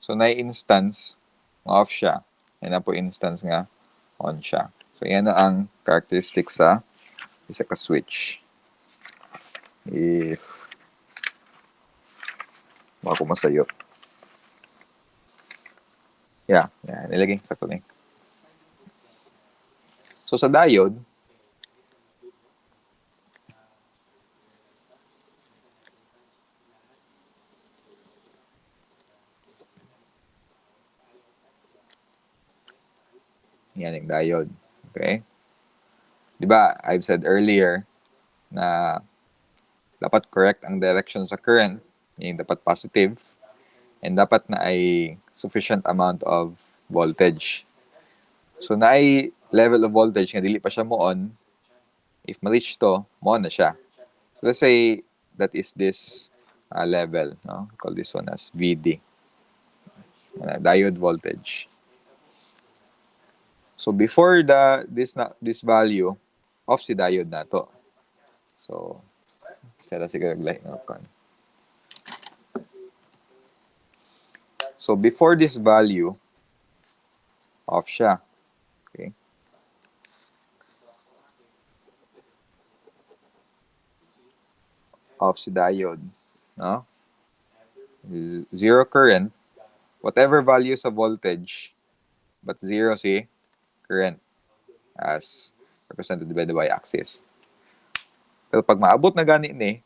So, na-instance, off siya. Yan na po instance nga, on siya. So, yan na ang characteristic sa isa ka switch. If baka masayo. Yeah, nilagay sa ito. So, sa diode, yan yung diode. Okay? Di ba, I've said earlier na dapat correct ang direction sa current, yung dapat positive, and dapat na ay sufficient amount of voltage. So, na ay level of voltage nga dili pa siya mo on, if ma-reach to, mo on na siya. So, let's say that is this level. No? Call this one as VD. Diode voltage. So, before this value, off si diode na to. So, kaya siguro like kan. So, before this value, off siya. Okay? Off si diode. No? Zero current. Whatever value sa voltage, but zero si current as represented by the y-axis. Pero pag maabot na gani ni,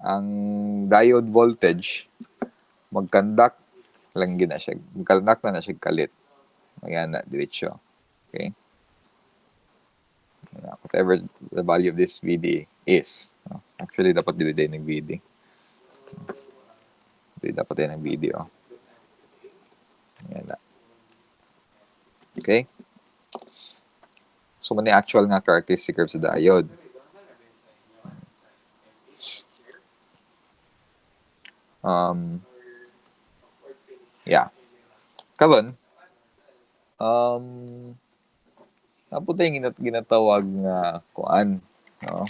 ang diode voltage, mag-conduct lang gina siya. Mag-conduct na siya kalit. Ayan na, diretsyo. Okay? Whatever the value of this VD is. Actually, dapat dili din ng VD. Dili dapat din ng VD. Ayan na. Okay? So, muna actual nga characteristic curve sa diode. Yeah. Karon, napunta yung ginatawag nga kuan, no?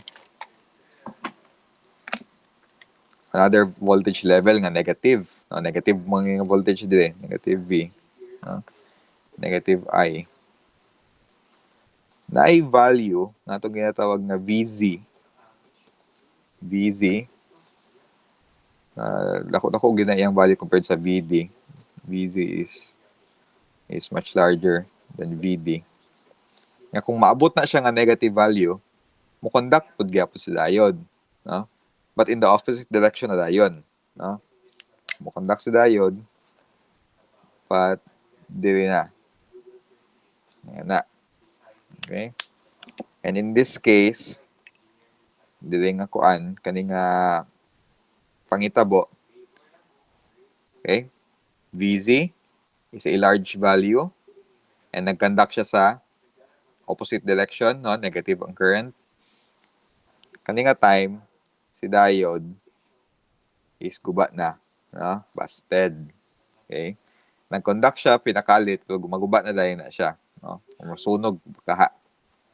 Another voltage level nga negative. No? Negative mga voltage dire, negative V. No? Negative I. Na ay value na itong ginatawag na VZ. VZ. Dako ginayang value compared sa VD. VZ is much larger than VD. Nga kung maabot na siya nga negative value, mo conduct pud gyapon si diode, no? But in the opposite direction na dayon, no? Mo conduct si diode, but dili na. Ayan na. Okay? And in this case, dili nga kuan kani nga pangitabo. Okay? VZ is a large value and nag-conduct siya sa opposite direction, no? Negative ang current. Kani nga time, si diode is guba na, no? Busted. Okay? Nag-conduct siya, pinakalit, pero maguba na dahil na siya. no? O masunog kaha.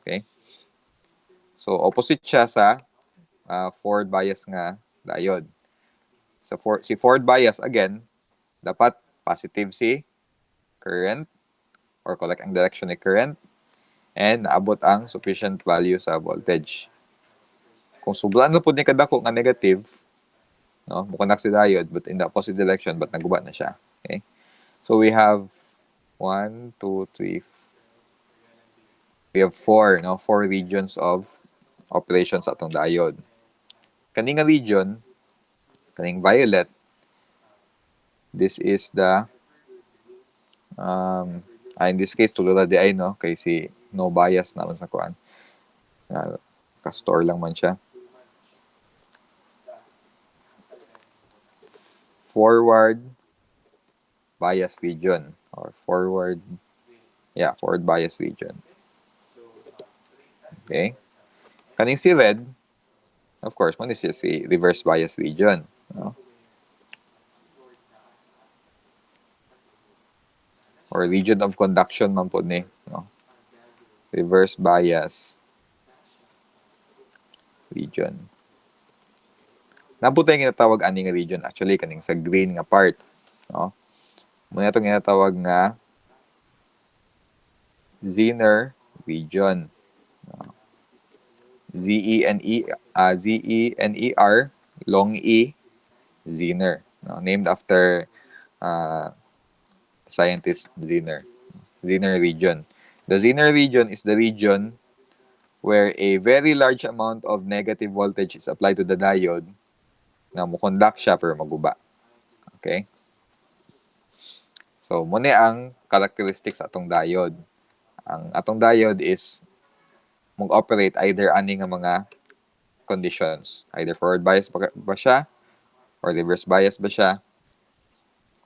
Okay? So opposite siya sa forward bias nga diode. Si forward bias again, dapat positive si current or correct ang direction ni current and naabot ang sufficient value sa voltage. Kung sobra na po ni kadako nga negative, no, mukonak si diode but in the opposite direction but naguba na siya. Okay? So we have 1, 2, 3, we have 4, no, 4 regions of operations sa atong diode. Kaning nga region, kaning violet, this is the in this case tulo na di ay, no, kay si no bias naman sa kuan. Ka-store lang man siya. Forward bias region or forward bias region. Okay? Kaning si red, of course, man is si reverse bias region, no? Or region of conduction man po ni, no? Reverse bias region. Nabuta yung ginatawag aning region actually kaning sa green nga part, no? Muna itong ginatawag nga Zener region. No? Zener, long E, Zener. No? Named after scientist Zener. Zener region. The Zener region is the region where a very large amount of negative voltage is applied to the diode na mo-conduct siya pero maguba. Okay? So, muna ang characteristics atong diode. Ang atong diode is mag-operate either ani nga mga conditions. Either forward bias ba siya, or reverse bias ba siya,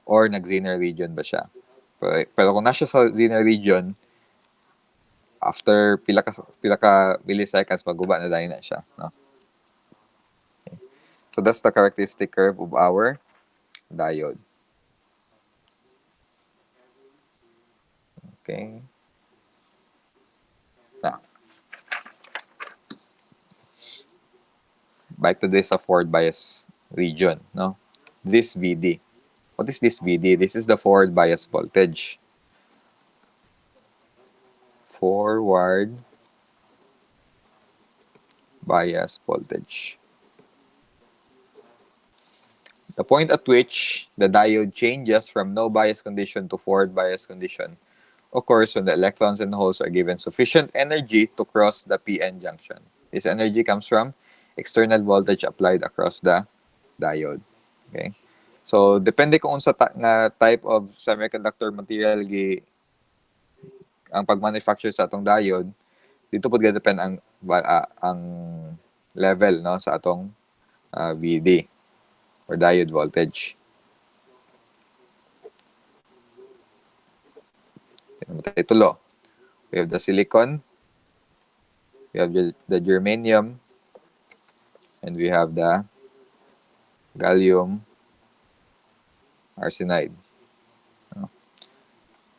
or nag-Zener region ba siya. Pero kung nasa sa Zener region, after pila ka milliseconds, maguba na dahil na siya. No? Okay. So that's the characteristic curve of our diode. Okay. Now, back to this forward bias region. No? This VD. What is this VD? This is the forward bias voltage. Forward bias voltage. The point at which the diode changes from no bias condition to forward bias condition occurs when the electrons and holes are given sufficient energy to cross the PN junction. This energy comes from external voltage applied across the diode. Okay? So, depende kung sa nga type of semiconductor material ang pag-manufacture sa atong diode, dito po depend ang level, no, sa atong VD or diode voltage. Itulo. We have the silicon, we have the germanium, and we have the gallium arsenide. No?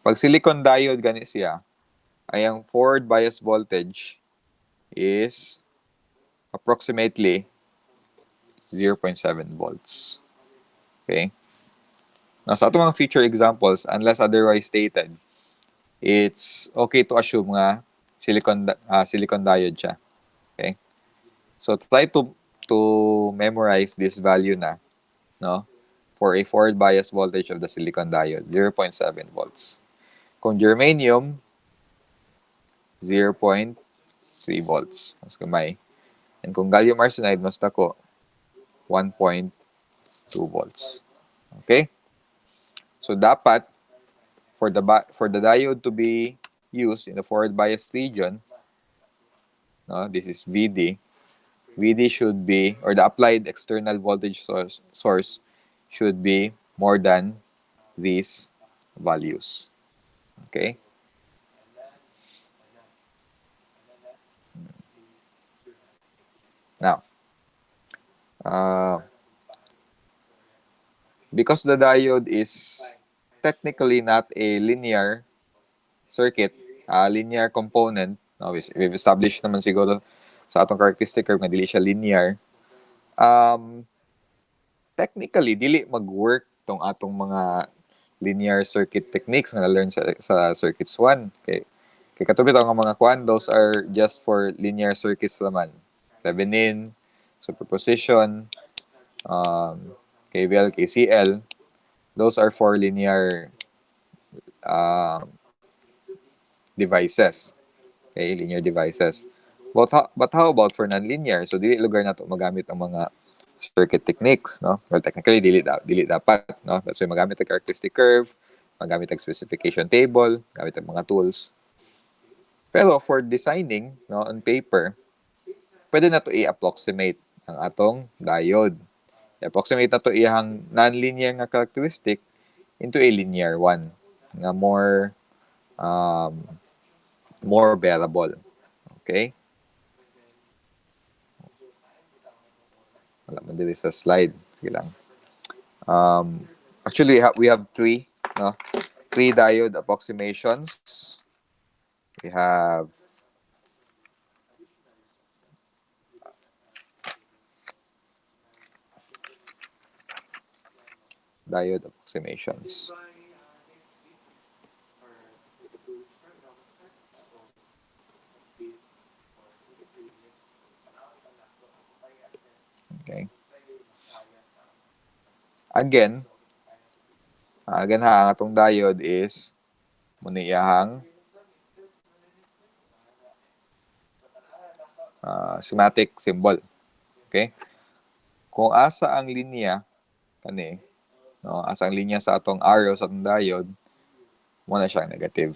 Pag silicon diode gani siya, ay ang forward bias voltage is approximately 0.7 volts. Okay? Now, sa atong mga feature examples, unless otherwise stated, it's okay to assume nga silicon diode siya. Okay? So, try to memorize this value na, no? For a forward bias voltage of the silicon diode, 0.7 volts. Kung germanium, 0.3 volts. Mas kamay. And kung gallium arsenide, mas dako, 1.2 volts. Okay? So, dapat, for the diode to be used in the forward bias region, no, this is VD. VD should be, or the applied external voltage source should be more than these values. Okay? Now, because the diode is technically not a linear circuit, linear component, no, we've established naman siguro sa atong characteristic curve nga dili siya linear. Technically dili mag-work tong atong mga linear circuit techniques nga na-learn sa circuits 1. Kay katubit ang mga kwan, those are just for linear circuits naman. Thevenin, superposition, KVL, KCL, those are for linear devices. Okay, linear devices. But how about for nonlinear? So dili lugar na to magamit ang mga circuit techniques, no? Well, technically dili dapat, no? That's why magamit ang characteristic curve, magamit ang specification table, gamit ang mga tools. Pero for designing, no, on paper, pwede na to i-approximate ang atong diode. I-approximate na to iyang nonlinear nga characteristic into a linear one nga more bearable. Okay? Wala man dili sa slide. Sige lang. Actually, we have three, no? Three diode approximations. We have diode approximations. Okay. Again ha, ang atong diode is muna iyahang schematic symbol. Okay? Kung asa ang linya kani, no, asa ang linya sa atong arrow sa atong diode, muna siyang negative.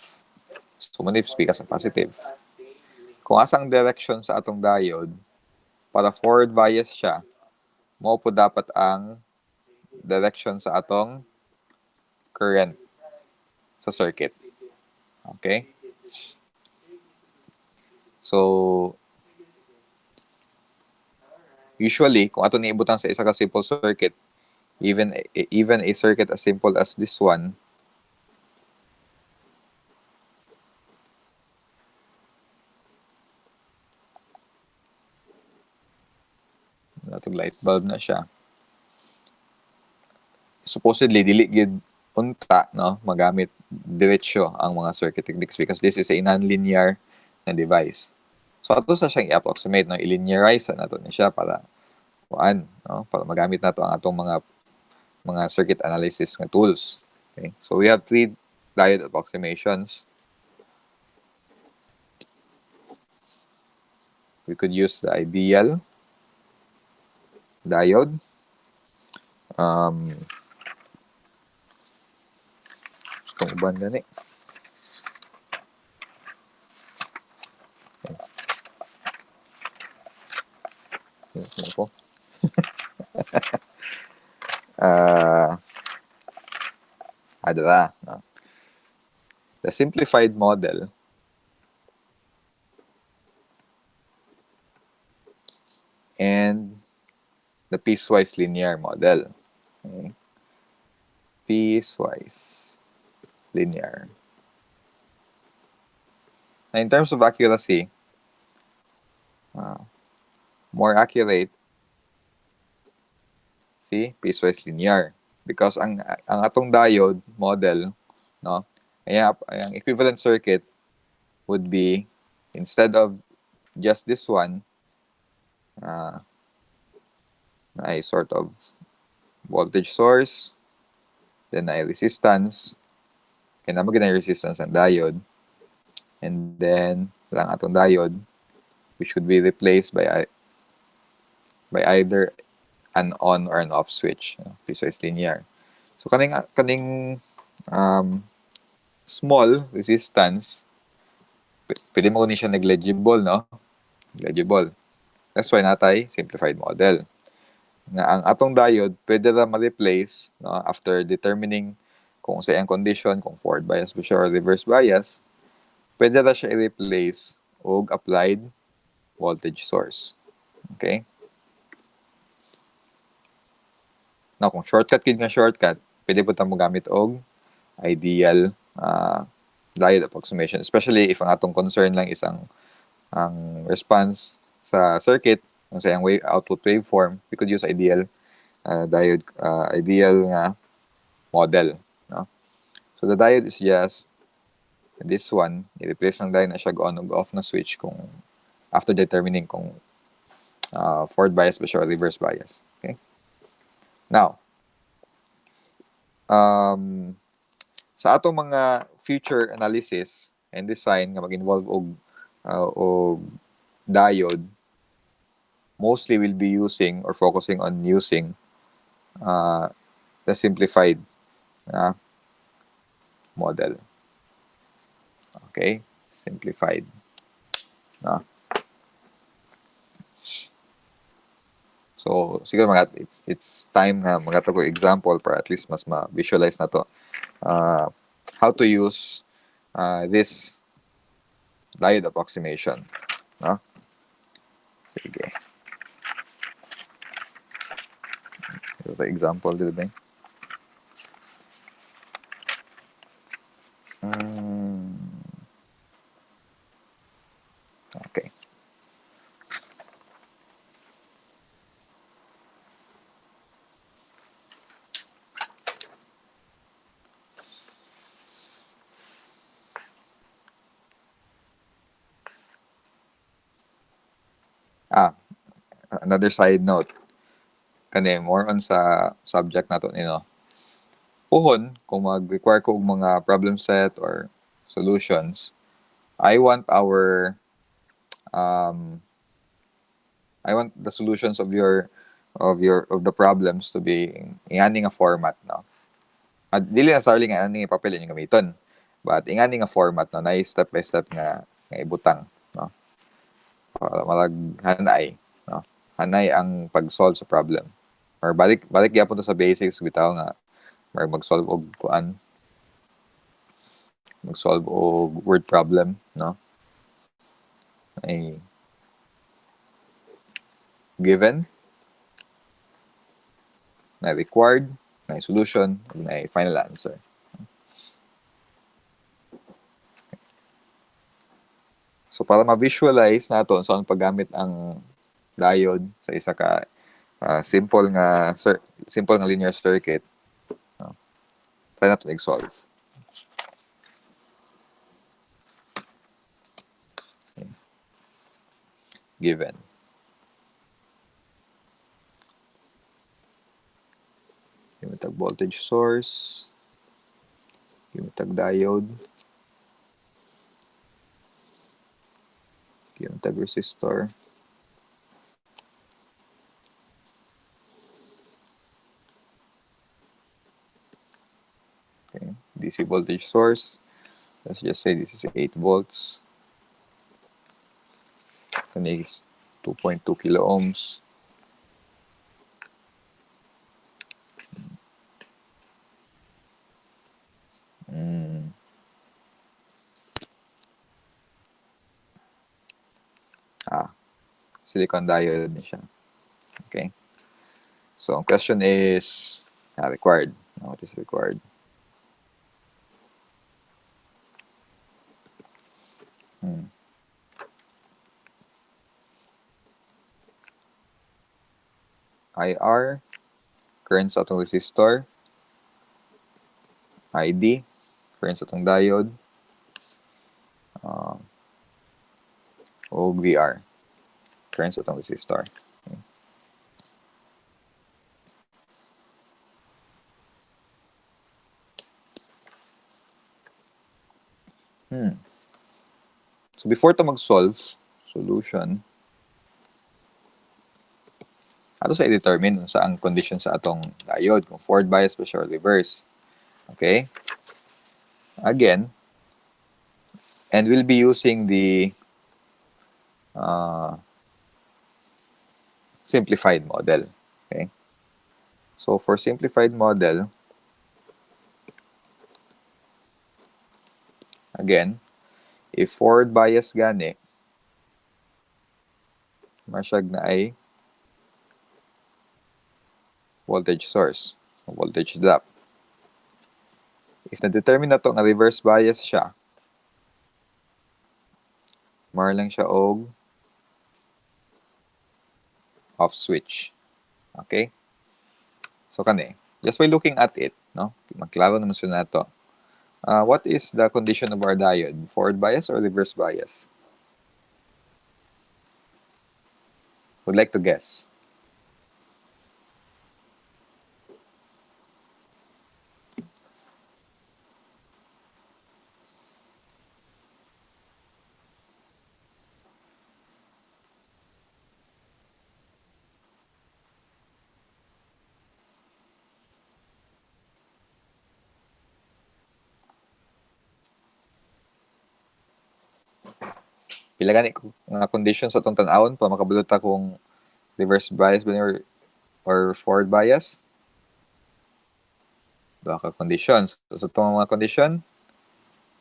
So muna speak as a positive. Kung asa ang direction sa atong diode, para forward bias siya, mao po dapat ang direction sa atong current sa circuit. Okay? So, usually, kung ato niibutan sa isa ka simple circuit, even a circuit as simple as this one, natong light bulb na siya. Supposedly, dili gid unta, no, magamit diretsyo ang mga circuit techniques because this is a non-linear na device. So ato sa siyang i-approximate, no, i-linearize na nato ni siya para no, para magamit nato ang atong mga circuit analysis nga tools. Okay? So we have three diode approximations. We could use the ideal diode. Itong uban gani. Ano po? Adra. No? The simplified model and the piecewise linear model. Okay? Piecewise linear. Now, in terms of accuracy, more accurate, see, piecewise linear. Because ang atong diode model, no, ang equivalent circuit would be, instead of just this one, a sort of voltage source, then a resistance, kaya naman na resistance ang diode, and then lang atong diode, which would be replaced by either an on or an off switch, piecewise linear. So kaning small resistance, pwede mo ni siya negligible, no? Negligible. That's why natay simplified model. Nga ang atong diode pwede ra ma-replace, no, after determining kung sa ang condition, kung forward bias ba siya or reverse bias, pwede ra siya i-replace og applied voltage source. Okay? Now, kung shortcut kid nga shortcut, pwede po mo gamit og ideal diode approximation, especially if ang atong concern lang is ang response sa circuit, kung sa yung output waveform, we could use ideal diode, ideal nga model, no? So the diode is just this one, i-replace lang dahil na siya on o off na switch kung after determining kung forward bias ba siya or reverse bias. Okay? Now, sa atong mga future analysis and design nga mag-involve og diode, mostly will be using or focusing on using the simplified model. Okay? Simplified. So, siguro it's time na mga ko example para at least mas ma-visualize na to. How to use this diode approximation. No? Sige. Ito example dito ba? Okay. Another side note. Kani more on sa subject nato nino. Puhon kung mag-require ko og mga problem set or solutions, I want the solutions of the problems to be ingani nga format, no. At dili na sarili nga ani papel yung gamiton. But ingani nga format, no, na step by step nga ibutang, no. Para malag hanay, no. Hanay ang pag-solve sa problem. Or balik gyapon to sa basics bitaw nga mag-solve og kuan, mag-solve og word problem, no. Ay given, na required, na solution, na final answer. So para ma-visualize naton sa paggamit ang diode sa isa ka simple nga linear circuit, no? Try natin i-solve. Okay. Given. Give me tag voltage source. Give me tag diode. Give me tag resistor. Okay. DC voltage source. Let's just say this is 8 volts. Kani is 2.2 kilo ohms. Silicon diode niya siya. Okay. So, ang question is required. What is required? IR, current sa atong resistor. ID, current sa atong diode. O VR, current sa atong resistor. Okay. So before to mag-solve solution, ato sa i-determine sa ang condition sa atong diode, kung forward bias ba siya or reverse. Okay? Again, and we'll be using the simplified model. Okay? So for simplified model, again, if forward bias gani, masyag na ay voltage source, voltage drop. If na-determine na to nga reverse bias siya, More lang siya og off switch. Okay? So kani, just by looking at it, no? Magklaro naman siya nato. What is the condition of our diode? Forward bias or reverse bias? Would like to guess. Pila gani nga conditions atong tan-awon pa makabulot ta kung reverse bias ba ni or forward bias? Duha ka conditions. So, sa itong mga condition,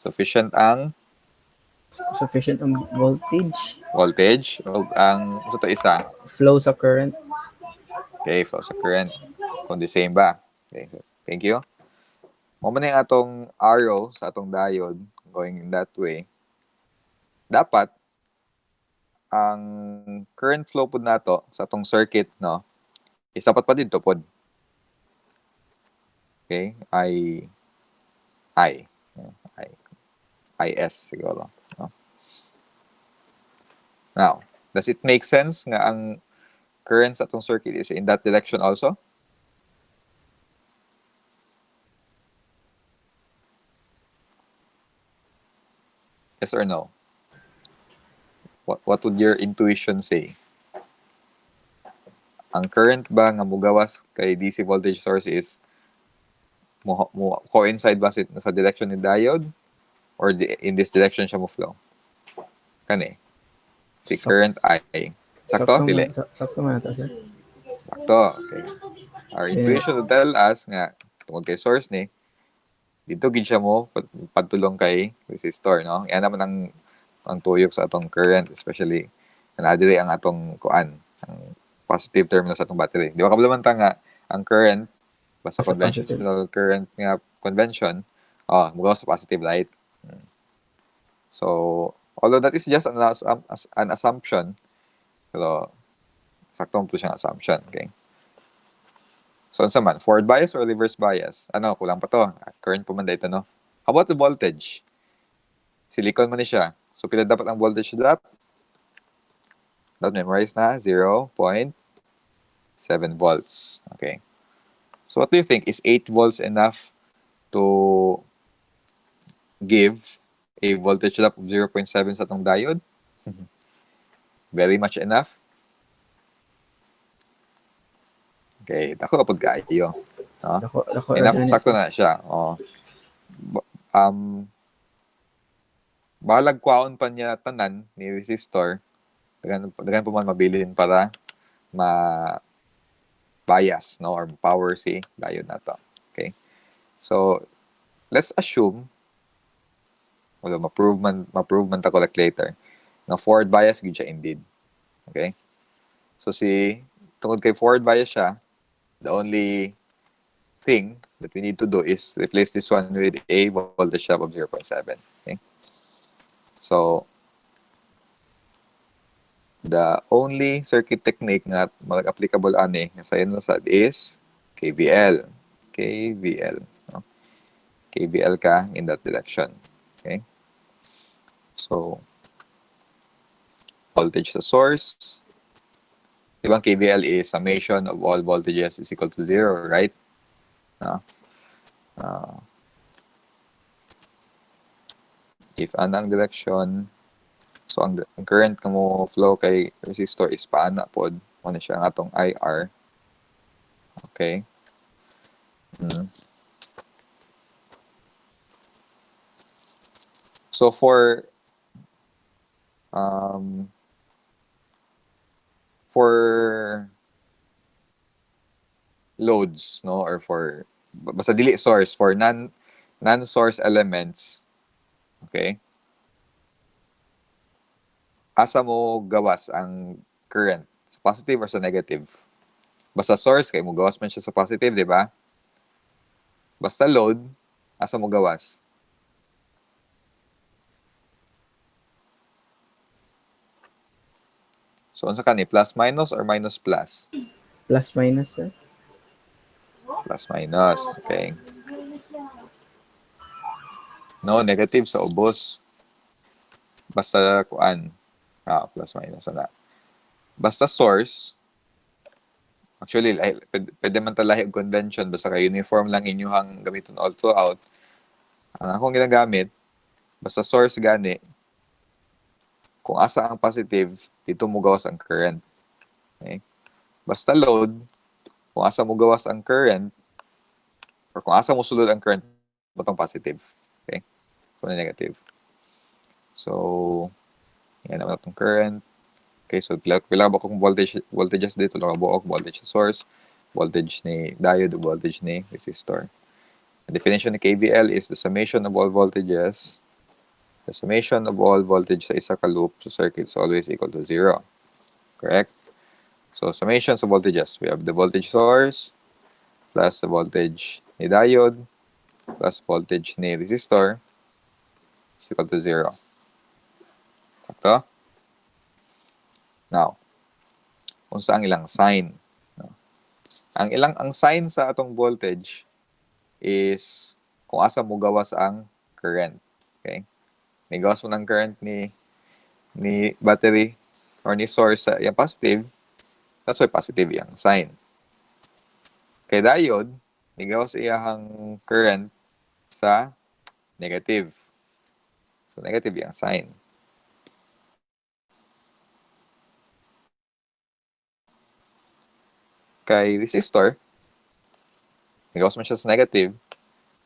sufficient ang Sufficient ang voltage, voltage o ang sa to isa. flow sa current. Okay, flow sa current. Kung the same ba? Okay, so thank you. Mo man yung atong arrow sa atong diode going in that way. Dapat ang current flow pud nato sa atong circuit, no, isapat pa dito pod. Okay, I IS siguro, no? Now, does it make sense nga ang current sa atong circuit is in that direction also? Yes or no? What would your intuition say? Ang current ba nga mugawas kay DC voltage source is mo coincide ba sa direction ni diode or in this direction siya mo flow? Kani. Si current I. Sakto? Dili? Sakto man ata, sir. Sakto. Okay. Our intuition will tell us nga tungod kay source ni dito gid siya mo padtulong kay resistor, no? Yan naman ang tuyok sa atong current, especially nadiri ang atong kuan, ang positive terminal sa atong battery. Di ba kabalaman ta nga ang current basta Sa conventional current nga convention, mugaw sa positive light. So, although that is just an assumption, pero saktong po siyang assumption, okay? So, ano man, forward bias or reverse bias? Ano, kulang pa to. Current po man dito, no? How about the voltage? Silicon man ni siya. So, pila dapat ang voltage drop? Dapat memorize na, 0.7 volts. Okay. So, what do you think? Is 8 volts enough to give a voltage drop of 0.7 sa itong diode? Very much enough? Okay, dako kapag kayo. No? Dako Enough, sakto na siya. Balag kwaon pa niya tanan ni resistor. Dagan po man mabilin para ma-bias, no, or power si diode na to. Okay? So, let's assume, although ma-prove man ta collect later, na forward bias gid siya indeed. Okay? So, tungod kay forward bias siya, the only thing that we need to do is replace this one with a voltage drop of 0.7. Okay? So, the only circuit technique na mag-applicable ani sa inyo sa is KVL. KVL. No? KVL ka in that direction. Okay? So, voltage sa source. Ibang KVL is summation of all voltages is equal to 0, right? If anang direction, so ang current ka mo flow kay resistor is paana pod, ano siya ang atong IR. Okay? So for loads, no, or for basta dili source, for non-source elements, okay, asa mo gawas ang current, sa positive or sa negative? Basta source kay mo gawas man siya sa positive, di ba? Basta load, asa mo gawas? So, unsa kani? Plus minus or minus plus? Plus minus, sir. Plus minus. Okay. No, negative sa ubos. Basta kuan. Plus minus na. Basta source, actually, pwede man talahi og convention, basta ka uniform lang inyuhang gamiton all throughout. Ang akong ginagamit, basta source gani, kung asa ang positive, dito mo gawas ang current. Okay? Basta load, kung asa mo gawas ang current, or kung asa mo sulod ang current, butang positive. Okay? So, negative. So, yan naman itong current. Okay, so pila ba kung voltages dito, lang buok voltage source, voltage ni diode, voltage ni resistor. The definition ni KVL is the summation of all voltages. The summation of all voltage sa isa ka loop sa circuit is always equal to 0. Correct? So, summations of voltages. We have the voltage source plus the voltage ni diode plus voltage ni resistor is equal to 0. Ito. Now, unsa ang ilang sign? No? Ang sign sa atong voltage is kung asa mo gawas ang current. Okay? May gawas mo ng current ni battery or ni source sa yung positive, that's why positive yung sign. Kay diode, may gawas iyang current sa negative. So, negative yung sign. Kay resistor, may gawas man siya sa negative,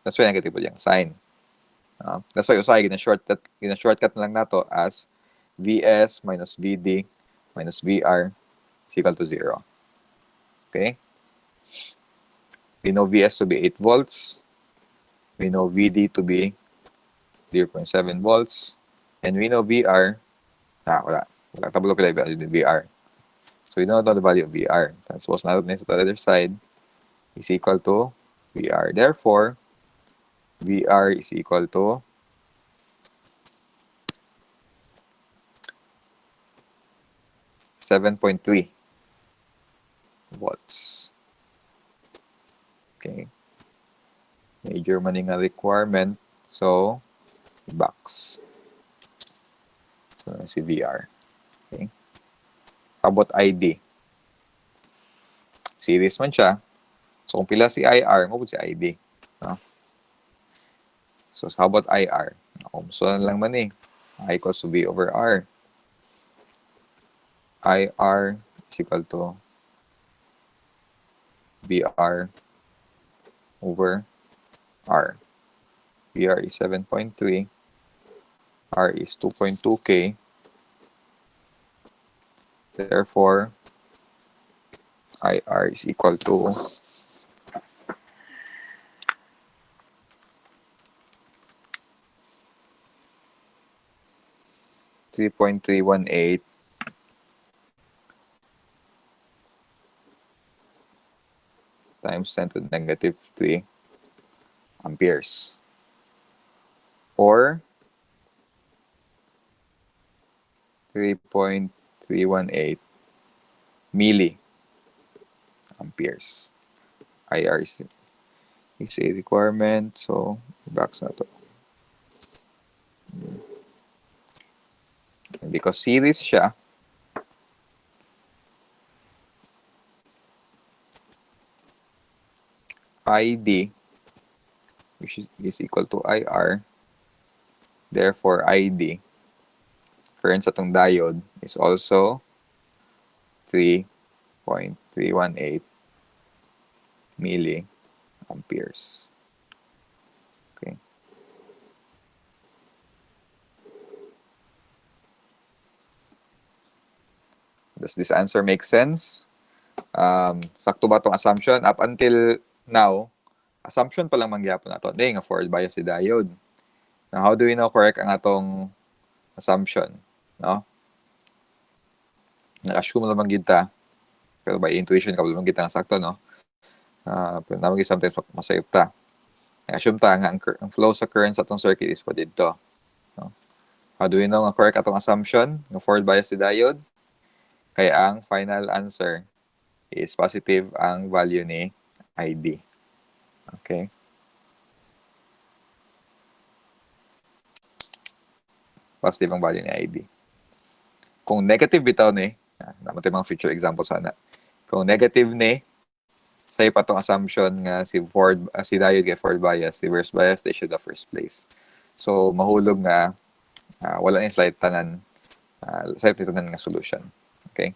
that's why negative po yung sign. That's why usay, gina-shortcut na lang nato as Vs minus Vd minus Vr is equal to 0. Okay? We know Vs to be 8 volts. We know Vd to be 0.7 volts. And we know Vr, wala. Wala tablo pala yung value ni Vr. So we know the value of Vr. Transpose natin to the other side is equal to Vr. Therefore, Vr is equal to 7.3 volts. Okay. Major man nga requirement. So, box. So, si VR. Okay. How about ID? Series man siya. So, kung pila si IR, mo si ID. No? So, how about IR? Kung gusto na lang man I equals to V over R. IR is equal to VR over R. VR is 7.3. R is 2.2K. Therefore, IR is equal to 3.318 times 10 to the negative 3 amperes. Or 3.318 milli amperes. IR is a requirement, so box na to. And because series siya, ID, which is equal to IR, therefore ID, current sa itong diode, is also 3.318 milliamperes. Okay. Does this answer make sense? Sakto ba itong assumption? Up until now, assumption pa lang mangyapon na ito. Hindi nga forward bias si diode. Now, how do we know correct ang atong assumption? No? Nag-assume naman kita, pero by intuition, kabalo naman kita ang sakto, no? Pero naman kita sometimes masayop ta. Nag-assume ta nga ang flow sa current sa atong circuit is pa dito. No? How do we know nga correct atong assumption? Nga forward bias si diode? Kaya ang final answer is positive ang value ni ID. Okay? Positive ang value ni ID. Kung negative bitaw ni, naman tayo mga future example sana. Kung negative ni, sa'yo pa tong assumption nga si Diode kay forward bias, reverse bias, they should the first place. So, mahulog nga, wala yung slide tanan, slide tanan nga solution. Okay?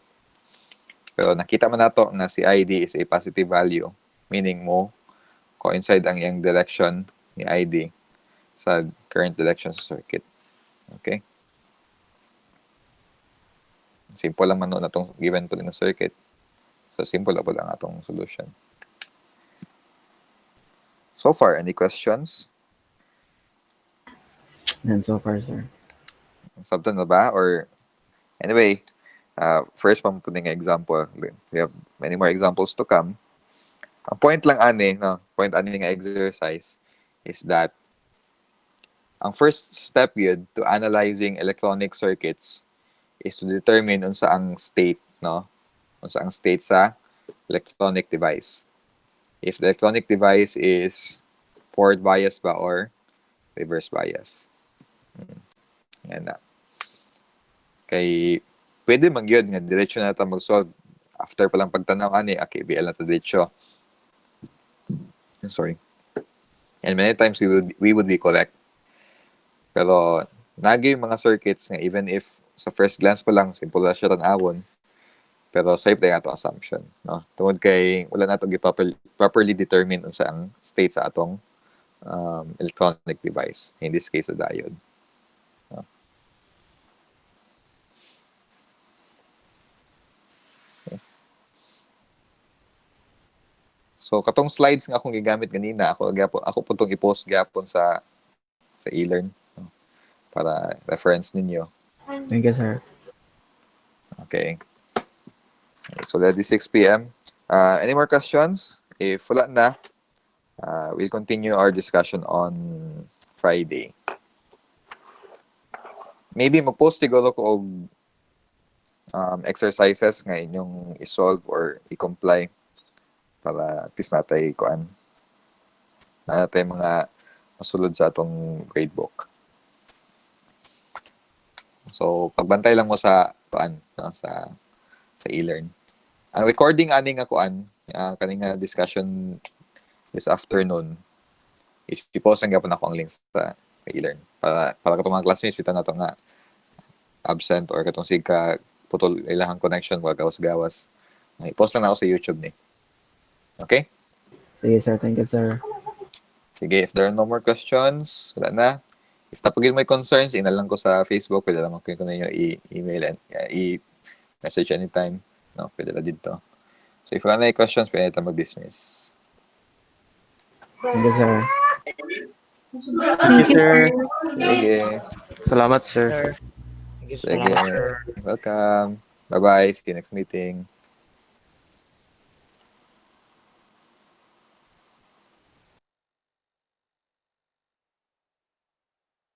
Pero nakita man nato nga si ID is a positive value, meaning mo, coincide ang iyang direction ni ID sa current direction sa circuit. Okay? Simple lang man na itong given po na circuit. So, simple lang po lang atong solution. So far, any questions? Yan, so far, sir. Sabtan na ba? Or, anyway, first pang po nga example. We have many more examples to come. Ang point lang ani, no? Point ani nga exercise is that ang first step yun to analyzing electronic circuits is to determine unsa ang state, no? Unsa ang state sa electronic device. If the electronic device is forward bias ba or reverse bias. Yan na. Kay pwede man gyud nga diretso na ta mag-solve after pa lang pagtanaw ani KBL na ta diretso. Sorry. And many times we would be correct. Pero nagay mga circuits nga even if sa first glance pa lang simple na siya tan-awon, pero safe na ato assumption, no? Tungod kay wala nato properly determine unsa ang state sa atong electronic device, in this case a diode. No? Okay. So katong slides nga akong gigamit ganina, ako po tong i-post gapon sa e-learn, no? Para reference ninyo. Thank you, sir. Okay. So that is 6 p.m. Any more questions? If wala na, we'll continue our discussion on Friday. Maybe mag-post siguro ko og exercises nga inyong i-solve or i-comply para at least natay mga masulod sa atong gradebook. So pagbantay lang mo sa no, sa e-learn. Ang recording ani nga kaning nga discussion this afternoon is i-post lang gyapon ako ang links sa e-learn para katong mga classmates kita nato nga absent or katong sig ka putol ilahang connection wa gawas-gawas. I-post lang ako sa YouTube ni. Okay? Sige, sir. Thank you, sir. Sige, if there are no more questions, wala na. If tapagin may concerns, inalang ko sa Facebook, pwede naman ko ninyo i-email and i-message anytime. No, pwede na dito. So if wala na questions, pwede na mag-dismiss. Thank you, sir. Thank you, sir. Sige. Salamat, sir. Sige. Welcome. Bye-bye. See you next meeting.